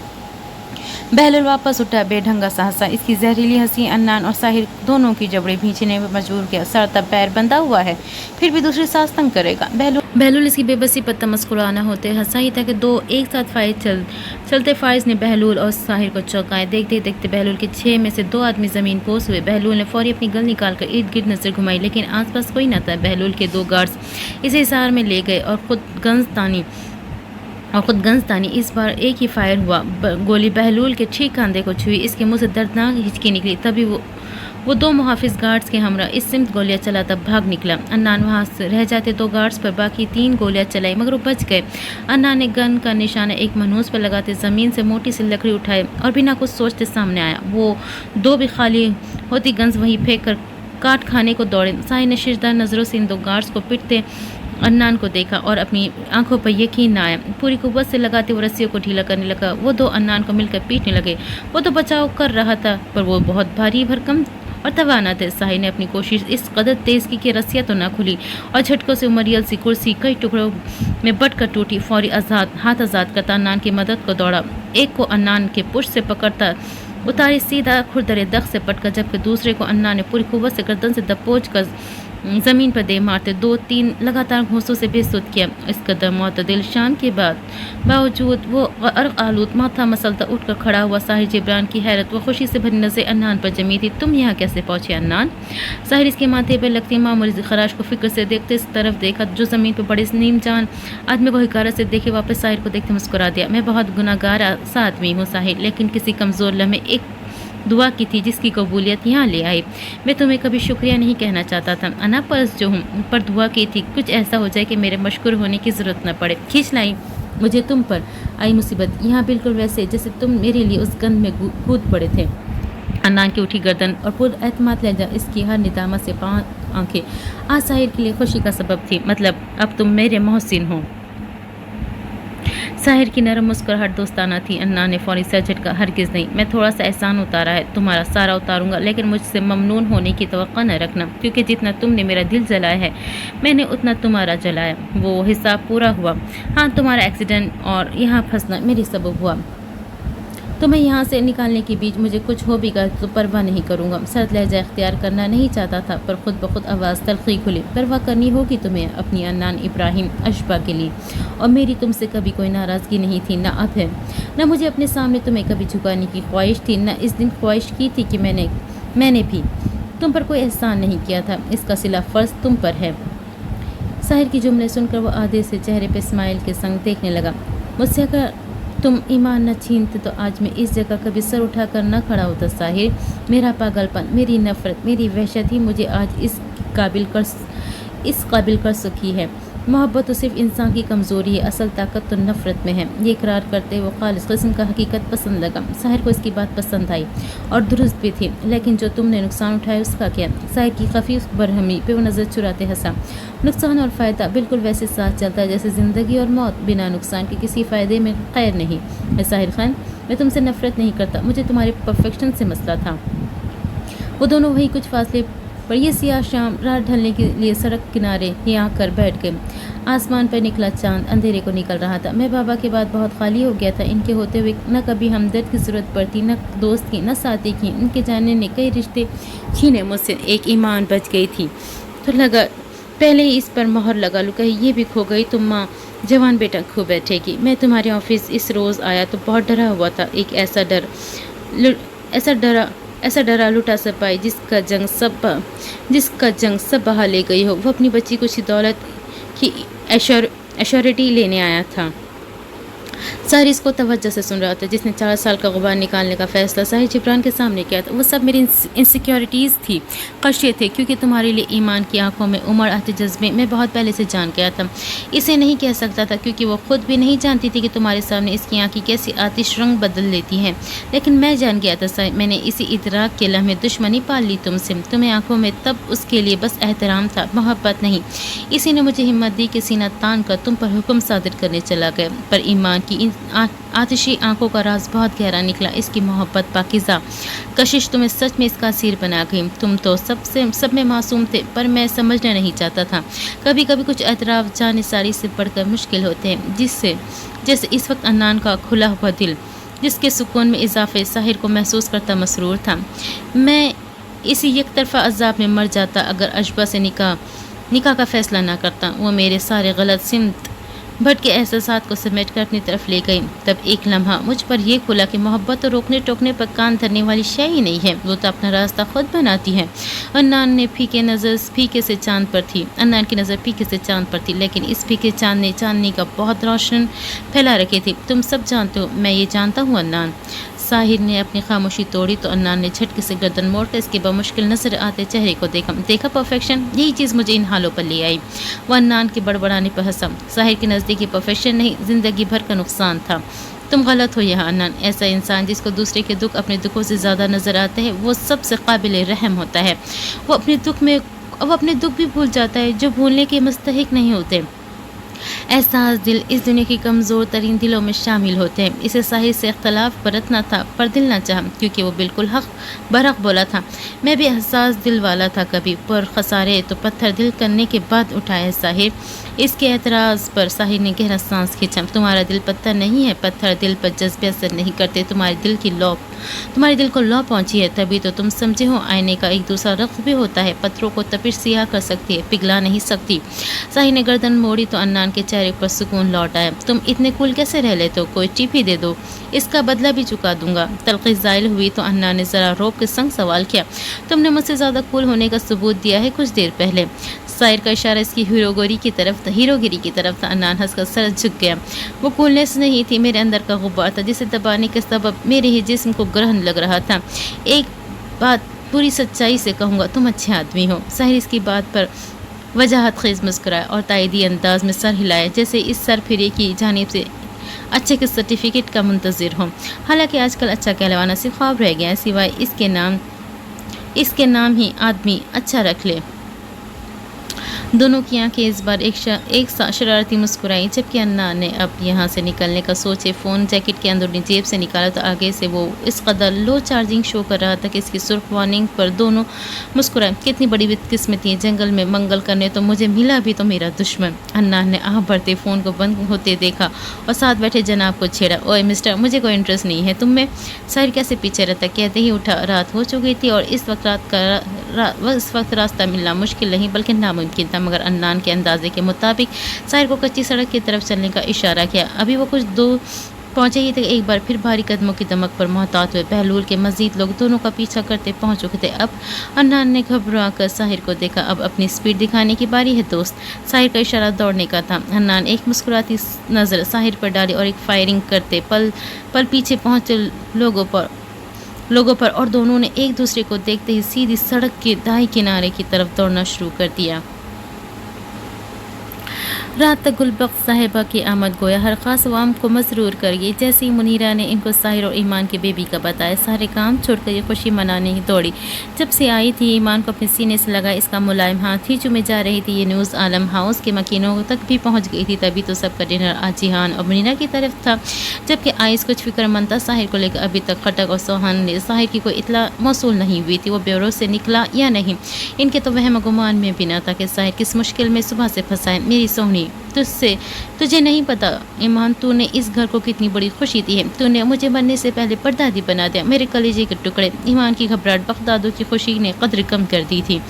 बहलूल वापस उठा, बेढंगा सा हंसा। इसकी जहरीली हंसी अन्नान और साहिर दोनों की जबड़े भींचने में मजबूर किया। सर तब पैर बंधा हुआ है, फिर भी दूसरी सांस तंग करेगा। बहलूल इसकी बेबसी पर तमस्कुराना होते हंसा ही था कि 2 एक साथ फाइज चलते फाइज ने बहलूल और साहिर को चौंकाए। देखते देखते बहलूल के 6 में से 2 आदमी ज़मीन पोस हुए। बहलूल ने फौरी अपनी गन निकाल कर इर्द गिर्द नजर घुमाई, लेकिन आसपास कोई न था। बहलूल के 2 गार्ड्स इसे हिसार में ले गए और खुद गंज तानी। इस बार एक ही फायर हुआ। गोली बहलूल के ठीक कंधे को छुई। इसके मुंह से दर्दनाक हिचकी निकली। तभी वो 2 मुहाफिज गार्ड्स के हमरा इस सिमत गोलियां चला तब भाग निकला। अन्नान वहां से रह जाते 2 गार्ड्स पर बाकी 3 गोलियां चलाई, मगर वो बच गए। अन्नान ने गन का निशाना एक मनहूस पर लगाते ज़मीन से मोटी सी लकड़ी उठाई और बिना कुछ सोचते सामने आया। वो 2 भी खाली होती गन्स वहीं फेंक कर काट खाने को दौड़े। साहिर ने शिरदार नज़रों से इन 2 गार्ड्स को पिटते अन्नान को देखा और अपनी आंखों पर यकीन न आया। पूरी कुव्वत से लगाते वो रस्सियों को ढीला करने लगा। वो 2 अन्नान को मिलकर पीटने लगे। वो तो बचाव कर रहा था, पर वो बहुत भारी भरकम और तवाना थे। साहिर ने अपनी कोशिश इस कदर तेज़ की कि रस्सियाँ तो ना खुली और झटकों से मरियल सी कुर्सी कई टुकड़ों में बट कर टूटी। फौरी हाथ आज़ाद करता अन्नान की मदद को दौड़ा। एक को अन्नान के पुश से पकड़ता उतारी सीधा खुरदरे दख्त से पटका, जबकि दूसरे को अन्नान ने पूरी कुव्वत से गर्दन से दबोच कर ज़मीन पर दे मारते 2-3 लगातार घोंसों से बेसुध किया। इस कदर मुतदिल शान के बावजूद वो अर्क आलूद माथा मसलता उठकर खड़ा हुआ। साहिर जिब्रान की हैरत व खुशी से भरी नज़र अन्नान पर जमी थी। तुम यहाँ कैसे पहुँचे अन्नान? साहिर इसके माथे पर लगती मामूली खराश को फिक्र से देखते इस तरफ देखा जो ज़मीन पर बड़े नीम जान आदमी को हिकारत से देखे वापस साहिर को देखते मुस्कुरा दिया। मैं बहुत गुनाहगार सा आदमी हूँ साहिर, लेकिन किसी कमज़ोर लम्हे एक दुआ की थी जिसकी कबूलियत यहाँ ले आई। मैं तुम्हें कभी शुक्रिया नहीं कहना चाहता था, अनापरस जो हूँ, पर दुआ की थी कुछ ऐसा हो जाए कि मेरे मशकूर होने की ज़रूरत न पड़े। खींच लाई मुझे तुम पर आई मुसीबत, यहाँ बिल्कुल वैसे जैसे तुम मेरे लिए उस गंध में कूद पड़े थे। अन्नान की उठी गर्दन और पुर एतमाद लहजा इसकी हर निदामत से 5 आंखें आज साहिर के लिए खुशी का सबब थी। मतलब अब तुम मेरे मोहसिन हो। साहिर की नरम मुस्कुराहट दोस्ताना थी। अन्ना ने फौरी सर झटका, हरगिज़ नहीं, मैं थोड़ा सा एहसान उतारा है, तुम्हारा सारा उतारूंगा, लेकिन मुझसे ममनून होने की तवक्को न रखना, क्योंकि जितना तुमने मेरा दिल जलाया है मैंने उतना तुम्हारा जलाया। वो हिसाब पूरा हुआ। हाँ, तुम्हारा एक्सीडेंट और यहाँ फंसना मेरी सबब हुआ। तुम्हें यहाँ से निकालने के बीच मुझे कुछ हो भी गया तो परवाह नहीं करूँगा। सर्द लहजा इख्तियार करना नहीं चाहता था, पर खुद ब खुद आवाज़ तलखी खुली। परवाह करनी होगी तुम्हें अपनी अन्नान इब्राहिम अशबा के लिए, और मेरी तुमसे कभी कोई नाराज़गी नहीं थी, ना अब है। न मुझे अपने सामने तुम्हें कभी झुकाने की ख्वाहिश थी, न इस दिन ख्वाहिश की थी कि मैंने भी तुम पर कोई एहसान नहीं किया था। इसका सिला फ़र्ज तुम पर है। साहिर की जुमले सुनकर वो आधे से चेहरे पर स्माइल के संग देखने लगा। मुझसे अगर तुम ईमान न छीनते तो आज मैं इस जगह कभी सर उठाकर न खड़ा होता साहिर। मेरा पागलपन, मेरी नफ़रत, मेरी वहशत ही मुझे आज इस काबिल कर सकी है। मोहब्बत तो सिर्फ इंसान की कमज़ोरी है, असल ताकत तो नफ़रत में है। ये इकरार करते वो खालिस किस्म का हकीकत पसंद लगा। साहिर को इसकी बात पसंद आई और दुरुस्त भी थी, लेकिन जो तुमने नुकसान उठाया उसका क्या? साहिर की खफीफ बरहमी पे वो नज़र चुराते हंसा। नुकसान और फ़ायदा बिल्कुल वैसे साथ चलता है जैसे ज़िंदगी और मौत, बिना नुकसान के किसी फ़ायदे में खैर नहीं है साहिर खान। मैं तुमसे नफरत नहीं करता, मुझे तुम्हारे परफेक्शन से मसला था। वो दोनों वही कुछ फासले पर ये सियाह शाम रात ढलने के लिए सड़क किनारे ही आकर बैठ गए। आसमान पर निकला चांद अंधेरे को निकल रहा था। मैं बाबा के बाद बहुत खाली हो गया था। इनके होते हुए न कभी हमदर्द की ज़रूरत पड़ती, न दोस्त की, न साथी की। इनके जाने ने कई रिश्ते छीने मुझसे, एक ईमान बच गई थी। तो लगा पहले ही इस पर मोहर लगा लूँ, कहीं ये भी खो गई तो माँ जवान बेटा खो बैठेगी। मैं तुम्हारे ऑफिस इस रोज़ आया तो बहुत डरा हुआ था। एक ऐसा डरा लुटा सपाई जिसका जंग सब बहा ले गई हो। वो अपनी बच्ची कुछ दौलत की एश्योरिटी लेने आया था। साहिर इसको तवज्जो से सुन रहा था। जिसने 4 साल का गुबार निकालने का फैसला साहिर जिब्रान के सामने किया था, वो सब मेरी इनसिक्योरिटीज़ थी, खदशे थे, क्योंकि तुम्हारे लिए ईमान की आंखों में उमड़ आते जज्बे मैं बहुत पहले से जान गया था। इसे नहीं कह सकता था क्योंकि वो खुद भी नहीं जानती थी कि तुम्हारे सामने इसकी आंखें कैसी आतिश रंग बदल लेती हैं, लेकिन मैं जान गया था साहिर। मैंने इसी इदराक के लम्हे दुश्मनी पाल ली तुमसे। तुम्हें आंखों में तब उसके लिए बस एहतराम था, मोहब्बत नहीं। इसी ने मुझे हिम्मत दी कि सीना तान कर तुम पर हुक्म सादिर करने चला गया। पर ईमान की इन आतिशी आंखों का राज बहुत गहरा निकला। इसकी मोहब्बत पाकिज़ा कशिश तुम्हें सच में इसका असीर बना गई। तुम तो सब में मासूम थे, पर मैं समझना नहीं चाहता था। कभी कभी कुछ एतराफ़ जानिसारी से बढ़कर मुश्किल होते हैं, जैसे इस वक्त अन्नान का खुला हुआ दिल, जिसके सुकून में इजाफे साहिर को महसूस करता मसरूर था। मैं इसी एक तरफा अजाब में मर जाता अगर अशबा से निकाह का फ़ैसला ना करता। वो मेरे सारे गलत सिमत भटके एहसासात को समेट कर अपनी तरफ ले गई। तब एक लम्हा मुझ पर यह खुला कि मोहब्बत तो रोकने टोकने पर कान धरने वाली शय ही नहीं है, वो तो अपना रास्ता खुद बनाती है। अन्नान की नज़र फीके से चांद पर थी, लेकिन इस फीके चांद ने चांदनी का बहुत रोशन फैला रखी थी। तुम सब जानते हो, मैं ये जानता हूँ अन्नान। साहिर ने अपनी खामोशी तोड़ी तो अन्नान ने झटके से गर्दन मोड़कर इसके बामुश्किल नजर आते चेहरे को देखा परफेक्शन, यही चीज़ मुझे इन हालों पर ले आई। वह अन्नान के बड़बड़ाने पर हंसा। साहिर के नज़दीकी परफेक्शन नहीं, ज़िंदगी भर का नुकसान था। तुम गलत हो यहाँ अन्नान। ऐसा इंसान जिसको दूसरे के दुख अपने दुखों से ज़्यादा नज़र आते हैं, वो सबसे काबिल रहम होता है। वो अपने दुख भी भूल जाता है जो भूलने के मुस्तहिक नहीं होते। एहसास दिल इस दुनिया की कमज़ोर तरीन दिलों में शामिल होते हैं। इसे साहिर से इख्तलाफ बरतना था, पर दिल ना चाहा, क्योंकि वो बिल्कुल हक बरहक बोला था। मैं भी एहसास दिल वाला था, कभी पर खसारे तो पत्थर दिल करने के बाद उठाया साहिर। इसके एतराज़ पर साहिर ने गहरा सांस खींचा। तुम्हारा दिल पत्थर नहीं है, पत्थर दिल पर जज्बे असर नहीं करते। तुम्हारे दिल को लौ पहुंची है, तभी तो तुम समझे हो आईने का एक दूसरा रख्त भी होता है। पत्थरों को तपिश सियाह कर सकती है, पिघला नहीं सकती। साहिर ने गर्दन मोड़ी तो अन्नान के चेहरे पर सुकून लौट आया। तुम इतने कूल कैसे रह लेते हो? कोई टिप ही दे दो, इसका बदला भी चुका दूंगा। तलखी ज़ाइल हुई तो अन्नान ने ज़रा रोब के संग सवाल किया, तुमने मुझसे ज़्यादा कूल होने का सबूत दिया है कुछ देर पहले। साहिर का इशारा इसकी हीरोगिरी की तरफ था। अन्नान हंसकर सर झुक गया। वो कूलनेस नहीं थी, मेरे अंदर का गुब्बार था, जिसे दबाने के सबब मेरे ही जिस्म को ग्रहण लग रहा था। एक बात पूरी सच्चाई से कहूँगा, तुम अच्छे आदमी हो। साहिर इसकी बात पर वजाहत खेज़ मुस्कुराया और तायदी अंदाज में सर हिलाया, जैसे इस सर फिरे की जानिब से अच्छे के सर्टिफिकेट का मुंतज़िर हो। हालांकि आजकल अच्छा कहलवाना सिर्फ ख्वाब रह गया है, सिवाय इसके नाम ही आदमी अच्छा रख ले। दोनों की आंखें इस बार एक साथ शरारती मुस्कुराई, जबकि अन्ना ने अब यहाँ से निकलने का सोचे फ़ोन जैकेट के अंदरूनी जेब से निकाला तो आगे से वो इस कदर लो चार्जिंग शो कर रहा था कि इसकी सुर्ख वार्निंग पर दोनों मुस्कुराए। कितनी बड़ी बदकिस्मती है, जंगल में मंगल करने तो मुझे मिला भी तो मेरा दुश्मन। अन्ना ने आह भरते फ़ोन को बंद होते देखा और साथ बैठे जनाब को छेड़ा। ओए मिस्टर, मुझे कोई इंटरेस्ट नहीं है तुम में। साहिर कैसे पीछे रहता, कहते ही उठा। रात हो चुकी थी और इस वक्त रास्ता मिलना मुश्किल नहीं बल्कि नामुमकिन था, मगर अन्नान के अंदाजे के मुताबिक साहिर को कच्ची सड़क की तरफ चलने का इशारा किया। अभी वो कुछ दूर पहुंचे ही थे, एक बार फिर भारी कदमों की दमक पर मोहतात हुए। बहलूल के मजीद लोग दोनों का पीछा करते पहुंच चुके थे। अब अन्नान ने घबरा कर साहिर को देखा। अब अपनी स्पीड दिखाने की बारी है दोस्त। साहिर का इशारा दौड़ने का था। अन्नान एक मुस्कुराती नज़र साहिर पर डाली और एक फायरिंग करते पल पीछे पहुंचे लोगों पर और दोनों ने एक दूसरे को देखते ही सीधी सड़क के दाएं किनारे की तरफ दौड़ना शुरू कर दिया। रात तक गुलबख्त साहिबा की आमद गोया हर खास अवाम को मसरूर कर गई। जैसे ही मुनीरा ने इनको साहिर और ईमान की बेबी का बताया, सारे काम छोड़कर ये खुशी मनाने ही दौड़ी। जब से आई थी ईमान को अपने सीने से लगा, इसका मुलायम हाथ ही चूमे जा रही थी। ये न्यूज़ आलम हाउस के मकीनों तक भी पहुँच गई थी। तभी तो सबका डिनर आज जिहान और मुनीरा की तरफ था, जबकि आइस कुछ फिक्रमंद था साहिर को लेकर। अभी तक खटक और सोहान ने साहिर की कोई इतला मौसूल नहीं हुई थी, वो ब्यूरो से निकला या नहीं। इनके तो वहम गुमान में भी न था कि साहिर किस मुश्किल में सुबह से फंसा है। मेरी सोहनी, तुझसे तुझे नहीं पता ईमान, तूने इस घर को कितनी बड़ी खुशी दी है। तूने मुझे मरने से पहले परदादी बना दिया, मेरे कलेजे के टुकड़े। ईमान की घबराहट बगदादो की खुशी ने कदर कम कर दी थी।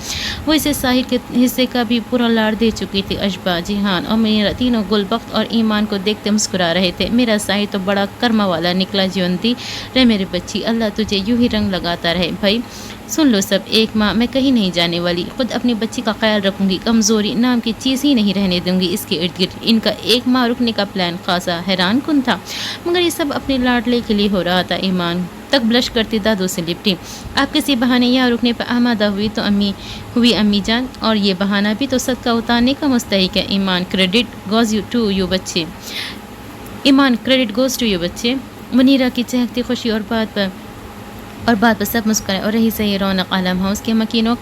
वो इसे साहिर के हिस्से का भी पूरा लाड़ दे चुकी थी। अशबा, जिहान और मेरा तीनों गुलबख्त और ईमान को देखते मुस्कुरा रहे थे। मेरा साहिर तो बड़ा कर्मा वाला निकला। जीवंती रहे मेरे बच्ची, अल्लाह तुझे यूं ही रंग लगाता रहे। भाई सुन लो सब, एक माँ मैं कहीं नहीं जाने वाली, खुद अपनी बच्ची का ख्याल रखूंगी। कमज़ोरी नाम की चीज़ ही नहीं रहने दूंगी इसके इर्द गिर्द। इनका एक माँ रुकने का प्लान खासा हैरान कुन था, मगर ये सब अपने लाडले के लिए हो रहा था। ईमान तक ब्लश करती दादू से लिपटी। आप किसी बहाने यहाँ रुकने पर आमादा हुई तो अम्मी जान, और ये बहाना भी तो सदका उतारने का मुस्तहिक है। ईमान, क्रेडिट गोज़ टू यू बच्चे। ईमान, क्रेडिट गोज़ टू यू बच्चे। मुनीरा की चहकती खुशी और बात पर सब मुस्कुराए। और रही सही रौनक आलम हाउस के मकीनों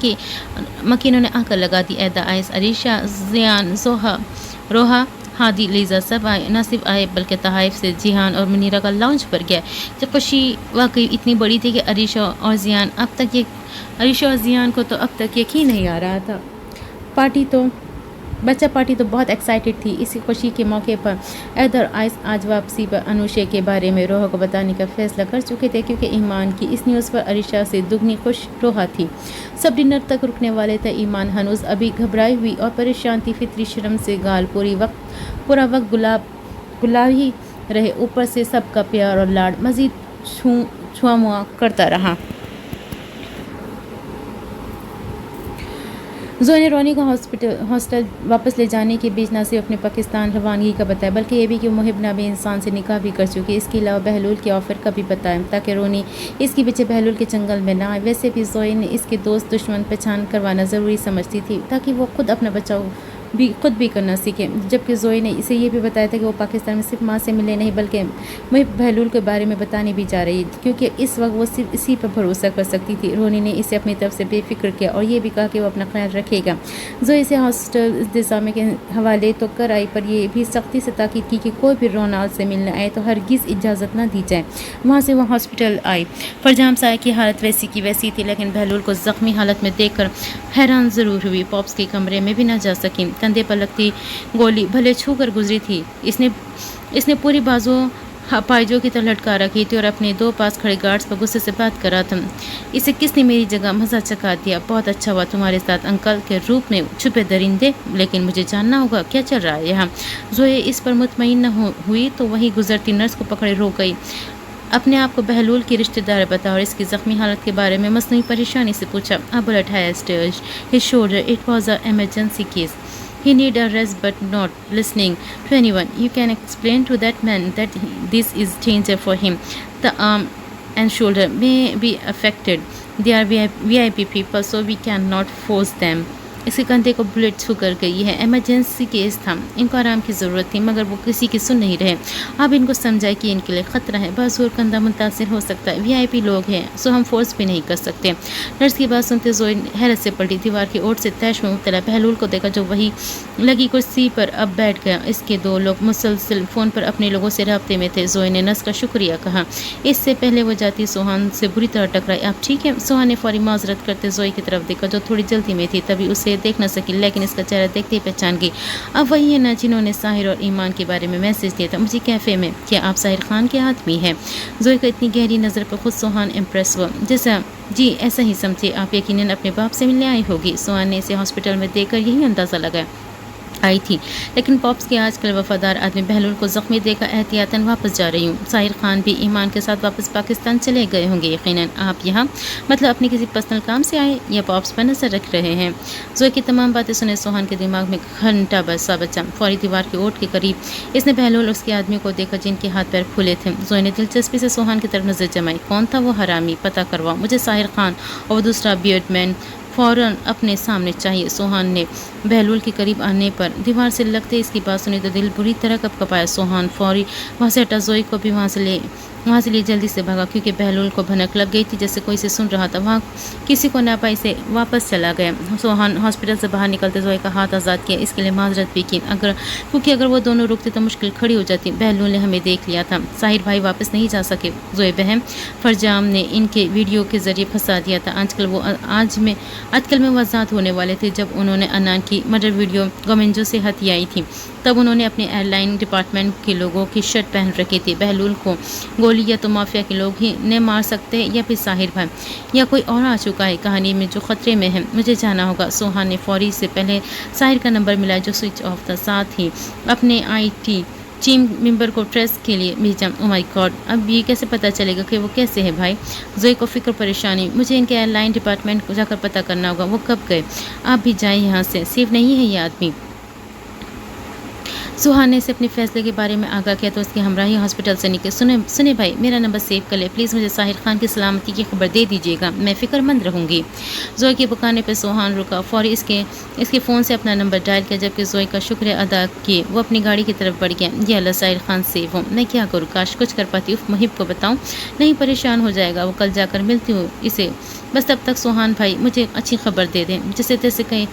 ने आकर लगा दी। ऐदा, आयस, अरीशा, जियान, जोहा, रोहा, हादी, लीजा सब आए। न सिर्फ आए बल्कि तहाइफ से जिहान और मुनीरा का लाउंज पर गया। जब खुशी वाकई इतनी बड़ी थी कि अरीशा और जियान को तो अब तक यकीन नहीं आ रहा था। बच्चा पार्टी तो बहुत एक्साइटेड थी। इसी खुशी के मौके पर ऐदर आइस आज वापसी पर अनुशे के बारे में रोहा को बताने का फैसला कर चुके थे, क्योंकि ईमान की इस न्यूज़ पर अरीशा से दुगनी खुश रोहा थी। सब डिनर तक रुकने वाले थे। ईमान हनूज अभी घबराई हुई और परेशान थी। फितरी शर्म से गाल पूरा वक्त गुलाब ही रहे। ऊपर से सबका प्यार और लाड मज़ीद छुआ मुआ करता रहा। जोए ने रोनी को हॉस्टल वापस ले जाने के बीच न सिर्फ अपने पाकिस्तान रवानगी का बताया, बल्कि ये भी कि मुहिब नामी इंसान से निकाह भी कर चुकी। इसके अलावा बहलूल के ऑफ़र का भी बताया, ताकि रोनी इसके पीछे बहलूल के जंगल में ना आए। वैसे भी जोए ने इसके दोस्त दुश्मन पहचान करवाना ज़रूरी समझती थी, ताकि वो खुद अपना बचाव खुद भी करना सीखे। जबकि जोए ने इसे ये भी बताया था कि वो पाकिस्तान में सिर्फ माँ से मिले नहीं, बल्कि मुहिब बहलूल के बारे में बताने भी जा रही, क्योंकि इस वक्त वो सिर्फ इसी पर भरोसा कर सकती थी। रोनी ने इसे अपनी तरफ से बेफिक्र किया और ये भी कहा कि वो अपना ख्याल रखेगा। जोए से हॉस्टल इंतज़ाम के हवाले तो कर आई, पर यह भी सख्ती से ताकीद की कि कोई भी रोनाल्ड से मिलने आए तो हरगिज़ इजाज़त न दी जाए। वहाँ से वो हॉस्पिटल आई। फरजाम साया की हालत वैसी की वैसी थी, लेकिन बहलूल को ज़ख्मी हालत में देखकर हैरान ज़रूर हुई। पॉप्स के कमरे में भी न जा सकी। कंधे पर लगती गोली भले छू कर गुजरी थी। इसने पूरी बाजू पायजों की तरह लटका रखी थी और अपने दो पास खड़े गार्ड्स पर गुस्से से बात कर रहा था। इसे किसने मेरी जगह मज़ा चखा दिया? बहुत अच्छा हुआ तुम्हारे साथ अंकल के रूप में छुपे दरिंदे, लेकिन मुझे जानना होगा क्या चल रहा है यहाँ। जोए इस पर मुतमईन न हुई तो वहीं गुजरती नर्स को पकड़े रोक गई। अपने आप को बहलूल की रिश्तेदार बता और इसकी ज़ख्मी हालत के बारे में मसनूई परेशानी से पूछा। A bullet has his shoulder, it was a emergency case. He need a rest but not listening to anyone. You can explain to that man that this is danger for him. The arm and shoulder may be affected. They are VIP people, so we cannot force them. इसके कंधे को bullet छू कर गई है। Emergency case था, इनको आराम की ज़रूरत थी, मगर वो किसी की सुन नहीं रहे। अब इनको समझाए कि इनके लिए ख़तरा है, बस और कंधा मुतासिर हो सकता है। VIP लोग हैं, सो हम फोर्स भी नहीं कर सकते। नर्स की बात सुनते जोए हैरत से पलटी। दीवार की ओर से तैश में मुब्तला बहलूल को देखा, जो वही लगी कुर्सी पर अब बैठ गया। इसके दो लोग मुसलसल फ़ोन पर अपने लोगों से रब्ते में थे। जोए ने नर्स का शुक्रिया कहा। इससे पहले वो जाती सोहान से बुरी तरह टकराई। आप ठीक है? सोहान ने फौरी माजरत करते जोए की तरफ देखा, जो थोड़ी जल्दी में थी, तभी उसे देख न सकी, लेकिन इसका चेहरा देखते ही पहचान गई। अब वही है ना जिन्होंने साहिर और ईमान के बारे में मैसेज दिया था मुझे कैफ़े में। क्या आप साहिर खान के आदमी हैं? जोए का इतनी गहरी नज़र पर खुद सोहान इम्प्रेस हुआ। जैसा जी ऐसा ही समझे, आप यकीनन अपने बाप से मिलने आई होगी। सोहान ने इसे हॉस्पिटल में देखकर यही अंदाज़ा लगाया आई थी, लेकिन पॉप्स के आजकल वफादार आदमी बहलूल को ज़ख्मी देकर एहतियातन वापस जा रही हूँ। साहिर खान भी ईमान के साथ वापस पाकिस्तान चले गए होंगे यकीनन। आप यहाँ मतलब अपने किसी पर्सनल काम से आए या पॉप्स पर नज़र रख रहे हैं? जोए की तमाम बातें सुने सोहान के दिमाग में घंटा बसा बचा। फौरी दीवार की ओट के करीब इसने बहलूल उसके आदमी को देखा जिनके हाथ पैर खुले थे। जोए ने दिलचस्पी से सोहान की तरफ नज़र जमाई। कौन था वो हरामी? पता करवाओ मुझे। साहिर खान और दूसरा बियर्ड मैन फ़ौरन अपने सामने चाहिए। सोहान ने बहलूल के करीब आने पर दीवार से लगते इसकी बात सुनी तो दिल बुरी तरह कँपाया। सोहान फौरी वहाँ से हटा, जोई को भी वहाँ से लिए जल्दी से भागा, क्योंकि बहलूल को भनक लग गई थी जैसे कोई इसे सुन रहा था। वहाँ किसी को ना पाई से वापस चला गया। सोहान हॉस्पिटल से बाहर निकलते जोई का हाथ आज़ाद किया, इसके लिए माजरत भी की, क्योंकि अगर वो दोनों रुकते तो मुश्किल खड़ी हो जाती। बहलूल ने हमें देख लिया था, साहिर भाई वापस नहीं जा सके। जोई बहन फरजाम ने इनके वीडियो के ज़रिए फंसा दिया था। आजकल में वो आज़ाद होने वाले थे। जब उन्होंने अनान की मर्डर वीडियो गोमेंजो से हथियाई थी, तब उन्होंने अपने एयरलाइन डिपार्टमेंट के लोगों की शर्ट पहन रखी थी। बहलूल को गोली या तो माफिया के लोग ही ने मार सकते हैं या फिर साहिर भाई या कोई और आ चुका है कहानी में जो ख़तरे में है। मुझे जाना होगा। सोहान ने फौरी से पहले साहिर का नंबर मिला जो स्विच ऑफ था, साथ ही अपने IT टीम मेंबर को ट्रेस के लिए भेजा। ओ माय गॉड, अब ये कैसे पता चलेगा कि वो कैसे है भाई? जोई को फिक्र परेशानी, मुझे इनके एयरलाइन डिपार्टमेंट को जाकर पता करना होगा, वो कब गए? आप भी जाएं यहाँ से, सेफ नहीं है ये आदमी। सुहान ने इसे अपने फैसले के बारे में आगाह किया तो उसकी हमराही हॉस्पिटल से निकले। सुने भाई, मेरा नंबर सेव कर ले प्लीज़, मुझे साहिर खान की सलामती की खबर दे दीजिएगा, मैं फ़िक्रमंद रहूँगी। जोई के पुकारने पर सोहान रुका, फौरी इसके फ़ोन से अपना नंबर डायल किया। जबकि जोई का शुक्रिया अदा किए वो अपनी गाड़ी की तरफ बढ़ गया। ये अल्लाह, साहिर खान सेव हो, मैं क्या करूँ? काश कुछ कर पाती। उफ, मुहिब को बताऊँ? नहीं, परेशान हो जाएगा वो, कल जाकर मिलती हूँ इसे, बस तब तक सोहान भाई मुझे अच्छी खबर दे दें। जैसे तैसे कहीं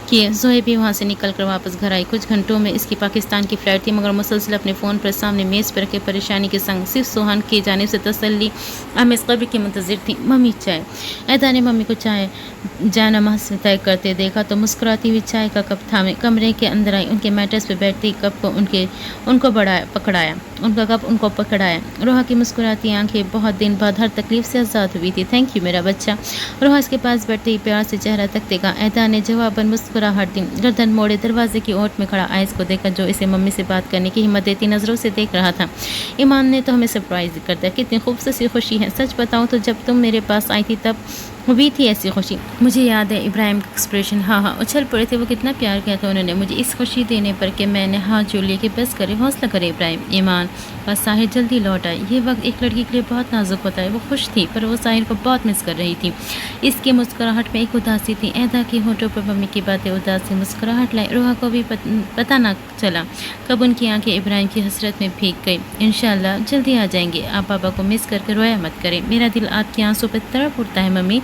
किए जोई भी वहाँ से निकल कर वापस घर आई। कुछ घंटों में इसकी पाकिस्तान की फ़्लाइट थी, मगर मुसलसल अपने फ़ोन पर सामने मेज़ पर रखे परेशानी के संग सिर्फ सोहान की जानिब से तसल्ली आमेज़ खबर की मुंतज़िर थी। मम्मी चाय। ऐदा ने मम्मी को चाय जानमाज़ से तय करते देखा तो मुस्कुराती हुई चाय का कप थामे कमरे के अंदर आई। उनके मैट्रेस पर बैठते ही कप को उनको पकड़ाया। रोहा की मुस्कुराती आंखें बहुत दिन बाद हर तकलीफ से आज़ाद हुई थी। थैंक यू मेरा बच्चा। रोहा इसके पास बैठते ही प्यार से चेहरा तकते का। ऐदा ने जवाबन मुस्कुराहट दी, गर्दन मोड़े दरवाजे की ओट में खड़ा आयस को देखा जो इसे मम्मी से बात करने की हिम्मत देती नज़रों से देख रहा था। ईमान ने तो हमें सरप्राइज कर दिया, कितनी खूबसूरत सी खुशी है। सच बताऊं तो जब तुम मेरे पास आई थी तब हुई थी ऐसी खुशी। मुझे याद है इब्राहिम का एक्सप्रेशन, हाँ उछल पड़े थे। वो कितना प्यार किया था उन्होंने मुझे इस खुशी देने पर कि मैंने हाथ जोड़ लिए कि बस करे, हौसला करे इब्राहिम। ईमान बस साहिर जल्दी लौट आए। ये वक्त एक लड़की के लिए बहुत नाजुक होता है। वो खुश थी पर वो साहिर को बहुत मिस कर रही थी। इसकी मुस्कुराहट में एक उदासी थी। ऐदा की होठों पर मम्मी की बातें उदासी मुस्कुराहट लाई। रोहा को भी पता ना चला कब उनकी आंखें इब्राहिम की हसरत में भीग गई। इंशाल्लाह जल्दी आ जाएंगे। आप पापा को मिस करके रोया मत करें, मेरा दिल आपकी आंसू पर तड़प उठता है मम्मी।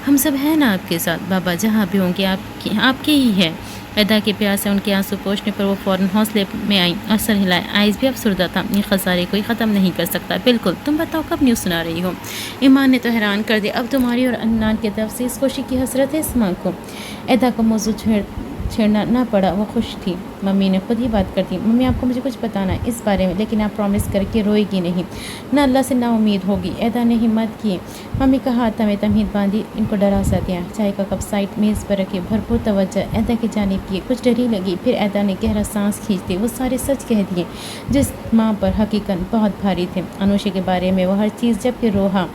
हम सब हैं ना आपके साथ, बाबा जहाँ भी होंगे आपके ही है। ऐदा के प्यार से उनके आंसू पोंछने पर वो फ़ौरन हौसले में आई और सर हिलाए। आइज़ भी अफसरदा था, ये खसारे कोई ख़त्म नहीं कर सकता। बिल्कुल, तुम बताओ कब न्यूज़ सुना रही हो? ईमान ने तो हैरान कर दिया। अब तुम्हारी और अन्नान की तरफ से इस खुशी की हसरत है इस माँ को। ऐदा का मौजू छेड़ना ना पड़ा, वो खुश थी। मम्मी ने खुद ही बात कर दी। मम्मी आपको मुझे कुछ बताना है इस बारे में, लेकिन आप प्रॉमिस करके रोएगी नहीं ना, अल्लाह से ना उम्मीद होगी। ऐदा ने हिम्मत की। मम्मी का हाथ में तमहीद बांधी, इनको डरा सा दिया। चाय का कप साइड मेज़ पर रखे, भरपूर तवज्जो ऐदा की जानिब की। कुछ डरी लगी, फिर ऐदा ने गहरा सांस खींचते वो सारे सच कह दिए जिस माँ पर हकीकत बहुत भारी थे। अनुषा के बारे में वो हर चीज़। जबकि रोहा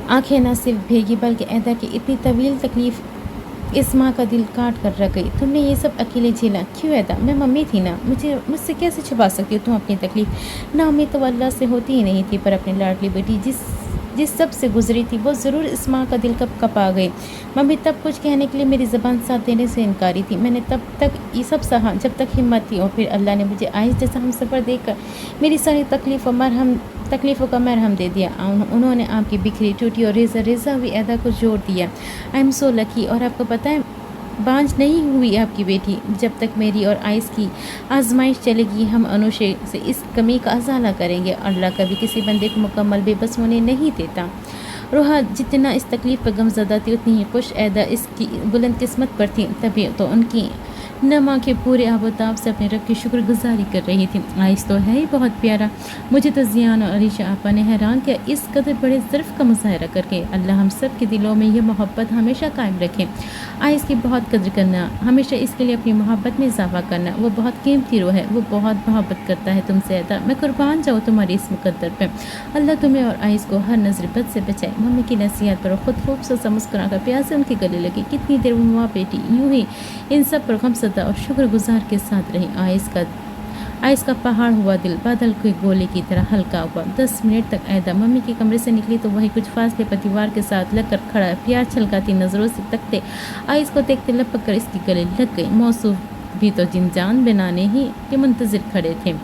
आंखें न सिर्फ भीगी बल्कि ऐदा की इतनी तवील तकलीफ़ इस माँ का दिल काट कर रख गई। तुमने ये सब अकेले झेला क्यों? ऐदा मैं मम्मी थी ना, मुझसे कैसे छुपा सकती हो तुम अपनी तकलीफ़? ना उम्मीद तो अल्लाह से होती ही नहीं थी, पर अपनी लाडली बेटी जिस सब से गुजरी थी वो ज़रूर इस माँ का दिल कपा गई। मम्मी तब कुछ कहने के लिए मेरी ज़बान साथ देने से इनकारी थी। मैंने तब तक ये सब सहा जब तक हिम्मत थी, और फिर अल्लाह ने मुझे आइस जैसा हम सफ़र देकर मेरी सारी तकलीफ़ों का मरहम दे दिया। उन्होंने आपकी बिखरी टूटी और रेज़ा हुई ऐदा को जोड़ दिया। I am so lucky. और आपको पता है बांझ नहीं हुई आपकी बेटी। जब तक मेरी और आइस की आजमाइश चलेगी हम अनुषे से इस कमी का अजाला करेंगे। अल्लाह कभी किसी बंदे को मुकम्मल बेबस होने नहीं देता। रोहा जितना इस तकलीफ़ पर गमज़दा थी उतनी ही खुश ऐदा इसकी बुलंद किस्मत पर थी। तभी तो उनकी नम आँखें पूरे आबोताब से अपने रब की शुक्रगुजारी कर रही थी। आइस तो है ही बहुत प्यारा। मुझे तो जियान और अलीशा आपा ने हैरान किया इस कदर बड़े ज़र्फ़ का मुजाहरा करके। अल्लाह हम सब के दिलों में ये मोहब्बत हमेशा कायम रखे। आइस की बहुत कदर करना, हमेशा इसके लिए अपनी मोहब्बत में इजाफा करना। वो बहुत कीमती रूह है, वो बहुत मोहब्बत करता है तुमसे ऐदा। मैं कुर्बान जाऊँ तुम्हारी इस मुकद्दर पर। अल्लाह तुम्हें और आइस को हर नज़र बद से बचाए। मम्मी की नसीहत पर खुद खूबसूरत सा मुस्कुरा कर प्यार से उनके गले लगी। कितनी देर माँ बेटी यूँ ही इन सब पर गमज़दा और शुक्रगुजार के साथ रही। आइस का पहाड़ हुआ दिल बादल के गोले की तरह हल्का हुआ। 10 मिनट तक ऐदा मम्मी के कमरे से निकली तो वही कुछ फासले पर दीवार के साथ लगकर खड़ा प्यार छलकाती नज़रों से तकते आइस को देखते लपक कर इसकी गले लग गई। मौसूफ भी तो जिनजान बनाने ही के मुंतजिर खड़े थे।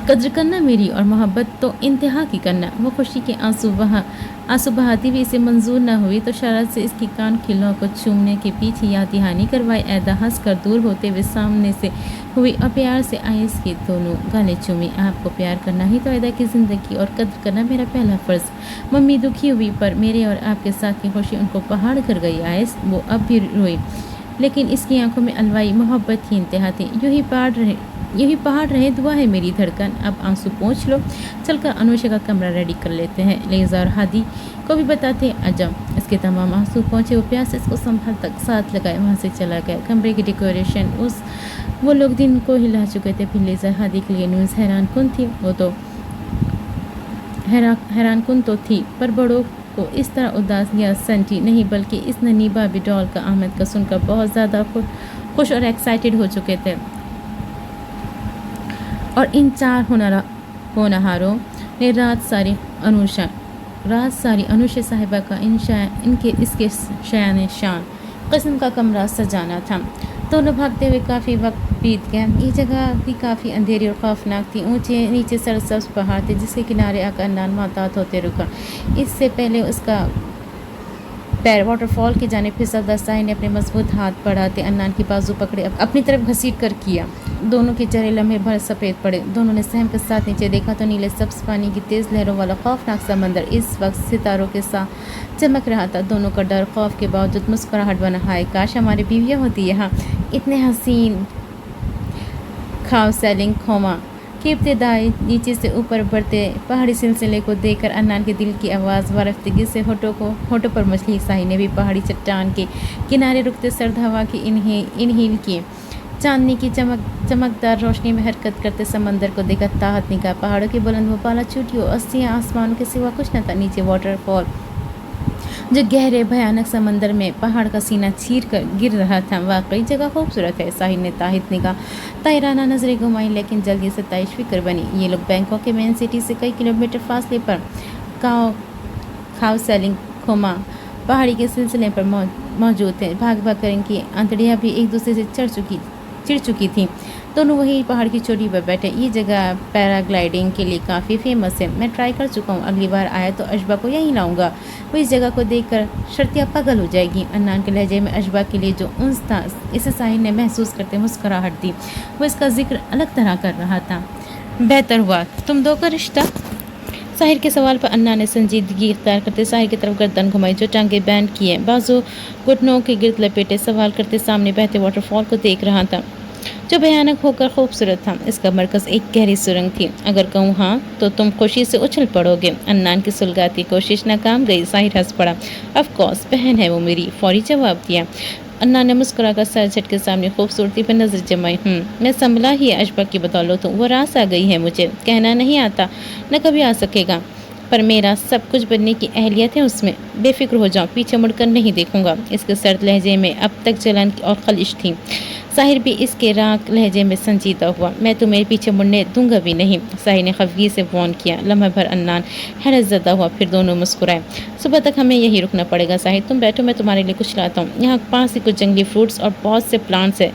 कद्र करना मेरी और मोहब्बत तो इंतहा की करना। वो खुशी के आंसू बहाती हुई इसे मंजूर न हुई तो शरारत से इसकी कान खिलों को चूमने के पीछे याद दहानी करवाई। ऐदा हंस कर दूर होते हुए सामने से हुई और प्यार से आइस की दोनों गालें चूमी। आपको प्यार करना ही तो ऐदा की ज़िंदगी और कद्र करना मेरा पहला फ़र्ज़। मम्मी दुखी हुई पर मेरे और आपके साथ की खुशी उनको पहाड़ कर गई। आइस वो अब भी रोई लेकिन इसकी आंखों में अलवाई मोहब्बत की इंतहा थी। यही पहाड़ रहे दुआ है मेरी धड़कन। अब आंसू पोंछ लो, चलकर अनुषा का कमरा रेडी कर लेते हैं। लेज़ा और हादी को भी बताते अजम। इसके तमाम आंसू पहुँचे। वो प्यास इसको संभल तक साथ लगाए वहाँ से चला गया। कमरे की डेकोरेशन वो लोग दिन को हिला चुके थे। फिर लेज़ा हादी के लिए न्यूज़ हैरान कुन तो थी पर बड़ों को इस तरह उदास या संटी नहीं बल्कि इस नन्ही बाबी डॉल का आमद का सुनकर बहुत ज़्यादा खुश और एक्साइटेड हो चुके थे। और इन 4 होनहारों ने रात सारी अनुषा साहिबा का इसके शान किस्म का कमरा सजाना था। दोनों भागते हुए काफ़ी वक्त बीत गया। ये जगह भी काफ़ी अंधेरी और खौफनाक थी। ऊंचे नीचे सरसब्ज पहाड़ थे जिसके किनारे आकर अन्नान मोहतात होते रुका। इससे पहले उसका पैर वाटरफॉल की जाने फिसलता। साहिल ने अपने मजबूत हाथ बढ़ाते अन्नान की बाजू पकड़े अपनी तरफ घसीट कर किया। दोनों के चेहरे लम्हे भर सफ़ेद पड़े। दोनों ने सहम के साथ नीचे देखा तो नीले सब्ज पानी की तेज़ लहरों वाला खौफनाक समंदर इस वक्त सितारों के साथ चमक रहा था। दोनों का डर खौफ के बावजूद मुस्कुराहट बना। हाय काश हमारी बीवियाँ होती यहाँ। इतने हसीन खाव सैलिंग खोमा के इब्तिदाई नीचे से ऊपर बढ़ते पहाड़ी सिलसिले को देखकर अन्नान के दिल की आवाज़ वारफ्तगी से होठों पर मछली। साहिल ने भी पहाड़ी चट्टान के किनारे रुकते सर्द हवा की इनहील की चांदनी की चमकदार रोशनी में हरकत करते समंदर को देखा। ताहत निगाह पहाड़ों की बुलंद वपाला चोटियों अस्सियाँ आसमानों के सिवा कुछ न था। नीचे वाटरफॉल जो गहरे भयानक समंदर में पहाड़ का सीना चीर कर गिर रहा था। वाकई जगह खूबसूरत है। साहिल ने ताहित निगाह तायराना नजरें घुमाई लेकिन जल्दी से ताइश फिक्र बनी। ये लोग बैंकॉक के मेन सिटी से कई किलोमीटर फासले पर खाव सैलिंग खोमा पहाड़ी के सिलसिले पर मौजूद थे। भाग कर इनकी अंतड़ियाँ भी एक दूसरे से चिढ़ चुकी थी। दोनों वही पहाड़ की चोटी पर बैठे। ये जगह पैराग्लाइडिंग के लिए काफ़ी फेमस है। मैं ट्राई कर चुका हूँ। अगली बार आया तो अशबा को यहीं लाऊंगा। वो इस जगह को देखकर शर्तिया पागल हो जाएगी। अन्नान के लहजे में अशबा के लिए जो उन्स था इसे साहिल ने महसूस करते मुस्कुराहट दी। वो इसका जिक्र अलग तरह कर रहा था। बेहतर हुआ तुम दो का रिश्ता। साहिर के सवाल पर अन्ना ने संजीदगी इख्तियार करते साहिर की तरफ गर्दन घुमाई जो टांगे बैंड किए बाजू घुटनों के गिर्द लपेटे सवाल करते सामने बहते वाटरफॉल को देख रहा था जो भयानक होकर खूबसूरत था। इसका मरकज़ एक गहरी सुरंग थी। अगर कहूँ हाँ तो तुम खुशी से उछल पड़ोगे। अन्नान की सुलगाती कोशिश नाकाम गई। साहिर हंस पड़ा। ऑफ कोर्स बहन है वो मेरी, फौरी जवाब दिया। अन्ना ने मुस्कुराकर सर झटके सामने खूबसूरती पर नजर जमाई। मैं संभला ही अशबा की बदौलत हूँ। वो रास आ गई है। मुझे कहना नहीं आता न कभी आ सकेगा पर मेरा सब कुछ बनने की अहलियत है उसमें। बेफिक्र हो जाओ, पीछे मुड़कर नहीं देखूंगा। इसके सर्द लहजे में अब तक जलन और खलिश थी। साहिर भी इसके राग लहजे में संजीदा हुआ। मैं तुम्हें पीछे मुड़ने दूंगा भी नहीं। साहिर ने खफगी से फ़ोन किया। लम्हा भर अन्नान हैरत ज़दा हुआ फिर दोनों मुस्कुराए। सुबह तक हमें यहीं रुकना पड़ेगा साहिर, तुम बैठो मैं तुम्हारे लिए कुछ लाता हूँ। यहाँ पास ही कुछ जंगली फ्रूट्स और बहुत से प्लांट्स है।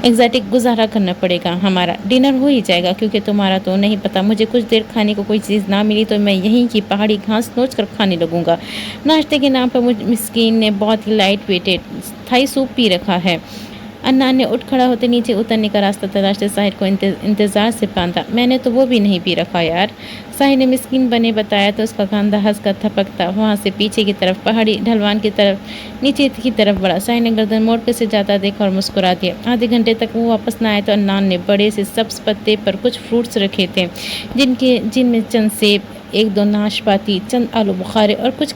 एग्जैटिक गुजारा करना पड़ेगा। हमारा डिनर हो ही जाएगा क्योंकि तुम्हारा तो नहीं पता। मुझे कुछ देर खाने को कोई चीज़ ना मिली तो मैं यहीं की पहाड़ी घास नोच कर खाने लगूंगा। नाश्ते के नाम पर मुझ मिस्कीन ने बहुत ही लाइट वेटेड थाई सूप पी रखा है। अन्नान ने उठ खड़ा होते नीचे उतरने का रास्ता तलाशते साहिर को इंतज़ार से बांधा। मैंने तो वो भी नहीं पी रखा यार। साहिर ने मिस्कीन बने बताया तो उसका कांधा हंस कर थपकता वहाँ से पीछे की तरफ पहाड़ी ढलवान की तरफ नीचे की तरफ बढ़ा। साहिर ने गर्दन मोड़ के से जाता देखा और मुस्कुरा दिया। आधे घंटे तक वो वापस ना आए तो अन्नान ने बड़े से सब्ज पत्ते पर कुछ फ्रूट्स रखे थे जिनमें चंद सेब, 1-2 नाशपाती, चंद आलू बुखारे और कुछ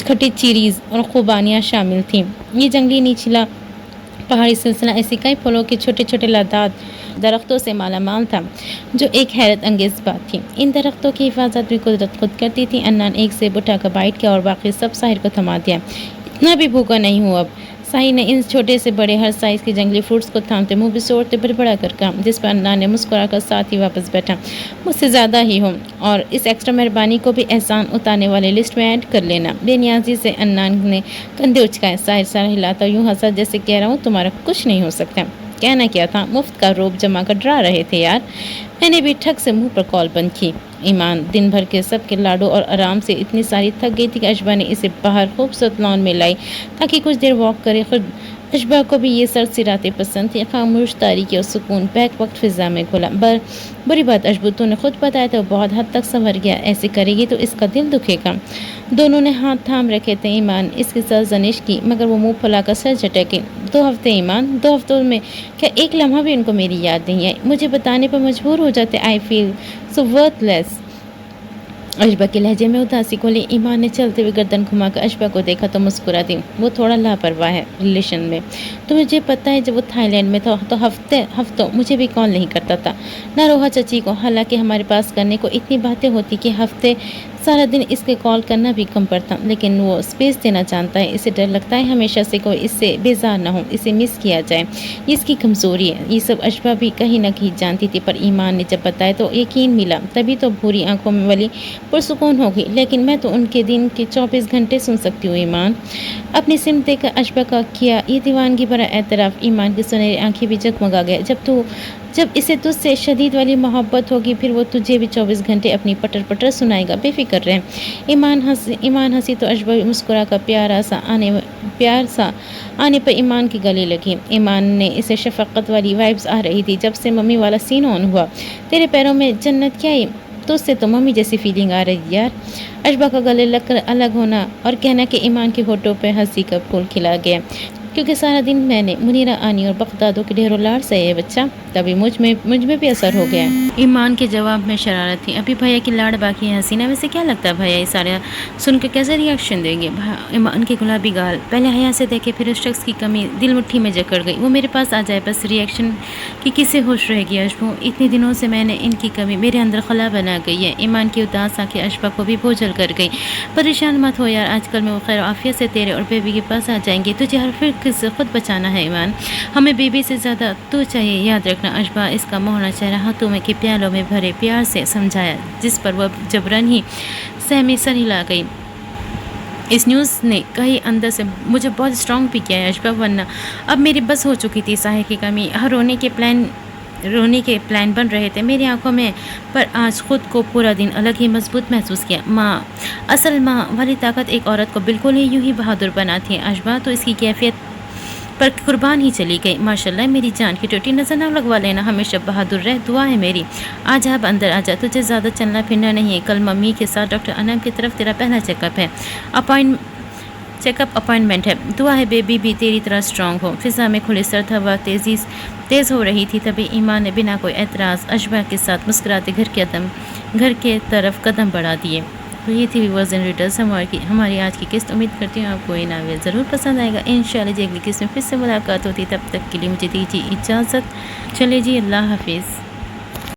खट्टी चीरीज़ और खुबानियाँ शामिल थीं। ये जंगली निचला पहाड़ी सिलसिला ऐसी कई फलों के छोटे छोटे लादाद दरख्तों से मालामाल था जो एक हैरत अंगेज़ बात थी। इन दरख्तों की हिफाजत भी कुदरत खुद करती थी। अन्नान एक सेब उठाकर बाइट किया और बाकी सब साहिर को थमा दिया। इतना भी भूखा नहीं हूँ अब। साही ने इन छोटे से बड़े हर साइज़ के जंगली फ्रूट्स को थामते मुंह बिसोड़ते बड़बड़ा कर कहा, जिस पर अन्ना ने मुस्कुराकर साथ ही वापस बैठा। मुझसे ज़्यादा ही हो और इस एक्स्ट्रा मेहरबानी को भी एहसान उतारने वाले लिस्ट में ऐड कर लेना। बेनियाजी से अन्ना ने कंधे उचकाए। साहिर सारा हिलाता यूँ हंसा जैसे कह रहा हूँ तुम्हारा कुछ नहीं हो सकता। कहना क्या था, मुफ्त का रोब जमा कर डरा रहे थे यार। मैंने भी ठग से मुंह पर कॉल बंद की। ईमान दिन भर के सबके लाडो और आराम से इतनी सारी थक गई थी कि अशबा ने इसे बाहर खूबसूरत लॉन में लाई ताकि कुछ देर वॉक करे। खुद अशबा को भी ये सर्द सी रातें पसंद थी। खामोश तारीकी और सुकून बैक वक्त फिजा में खुला। बुरी बात अशबू तूने खुद बताया था, बहुत हद तक संवर गया। ऐसे करेगी तो इसका दिल दुखेगा। दोनों ने हाथ थाम रखे थे। ईमान इसके साथ जनिश की, मगर वो मुंह फुलाकर सर झटके। 2 हफ्ते ईमान, 2 हफ्तों में क्या एक लम्हा भी उनको मेरी याद नहीं आई? मुझे बताने पर मजबूर हो जाते। I feel so worthless. अशबा के लहजे में उदासी खोली। ईमान ने चलते हुए गर्दन घुमाकर अशबा को देखा तो मुस्कुरा दी। वो थोड़ा लापरवाह है रिलेशन में। तो मुझे पता है, जब वो थाईलैंड में था तो हफ्तों मुझे भी कॉल नहीं करता था, ना रोहा चची को। हालांकि हमारे पास करने को इतनी बातें होती कि हफ्ते सारा दिन इसके कॉल करना भी कम पड़ता, लेकिन वो स्पेस देना जानता है। इसे डर लगता है हमेशा से कोई इससे बेजार ना हो, इसे मिस किया जाए। ये इसकी कमज़ोरी है। ये सब अशबा भी कहीं ना कहीं जानती थी, पर ईमान ने जब बताया तो यकीन मिला। तभी तो भूरी आंखों में वाली पुरसुकून हो गई। लेकिन मैं तो उनके दिन के 24 घंटे सुन सकती हूँ ईमान। अपनी सिमत देकर अशबा का किया ये दीवानगी भरा एतराफ़। ईमान की सुनहरी आंखें भी जगमगा गए। जब इसे तुझसे शदीद वाली मोहब्बत होगी, फिर वो तुझे भी 24 घंटे अपनी पटर पटर सुनाएगा। बेफिक्र रहे। ईमान हंसी तो अशबा मुस्कुरा कर प्यार सा आने पर ईमान की गले लगी। ईमान ने इसे शफकत वाली वाइब्स आ रही थी। जब से मम्मी वाला सीन ऑन हुआ, तेरे पैरों में जन्नत क्या आई, तुझसे तो मम्मी जैसी फीलिंग आ रही यार। अशबा का गले लगकर अलग होना और कहना कि ईमान के होठों पर हंसी का फूल खिला गया, क्योंकि सारा दिन मैंने मुनीरा आनी और बगदादों के ढेरों लाड़ सहे है बच्चा, तभी मुझ में भी असर हो गया। ईमान के जवाब में शरारत थी। अभी भैया की लाड़ बाकी है। हसीना वैसे क्या लगता है भैया ये सारा सुनकर कैसे रिएक्शन देंगे? ईमान के गुलाबी गाल पहले हया से देखे, फिर उस शख्स की कमी दिल मुट्ठी में जकड़ गई। वो मेरे पास आ जाए बस रिएक्शन की किसे होश रहेगी अशबू? इतने दिनों से मैंने इनकी कमी मेरे अंदर खला बना गई है। ईमान की उदास आंखें अशबा को भी बोझल कर गई। परेशान मत हो यार, आजकल में वो खैर आफियत से तेरे और बेबी के पास आ जाएंगे। तुझे हर फिक्र से खुद बचाना है ईमान। हमें बेबी से ज़्यादा तो चाहिए, याद रखना। अशबा इसका मोहना चेहरा हाथों में के प्यालों में भरे प्यार से समझाया, जिस पर वह जबरन ही सहमी सर हिला गई। इस न्यूज़ ने कहीं अंदर से मुझे बहुत स्ट्रॉन्ग भी किया है अशबा, वरना अब मेरी बस हो चुकी थी साहिर की कमी। हर रोने के प्लान बन रहे थे मेरी आंखों में, पर आज खुद को पूरा दिन अलग ही मजबूत महसूस किया। असल माँ वाली ताकत एक औरत को बिल्कुल ही यूं ही बहादुर बनाती है। अशबा तो इसकी कैफियत पर कुर्बान ही चली गई। माशाल्लाह मेरी जान की टोटी नजर ना लगवा लेना, हमेशा बहादुर रह, दुआ है मेरी। आजा अब अंदर आजा, तुझे ज़्यादा चलना फिरना नहीं है। कल मम्मी के साथ डॉक्टर अनम की तरफ तेरा पहला चेकअप अपॉइंटमेंट है। दुआ है बेबी भी तेरी तरह स्ट्रांग हो। फिजा में खुली सर्द हवा तेज़ हो रही थी। तभी ईमान ने बिना कोई एतराज़ अशबा के साथ मुस्कुराते घर के तरफ कदम बढ़ा दिए। तो ये थी व्यूअर्स एंड रीडर्स हमारी आज की किस्त। उम्मीद करती हूँ आपको ये नावल ज़रूर पसंद आएगा। इंशाल्लाह जी अगली किस्त में फिर से मुलाकात होती, तब तक के लिए मुझे दीजिए इजाज़त। चले जी, अल्लाह हाफिज़।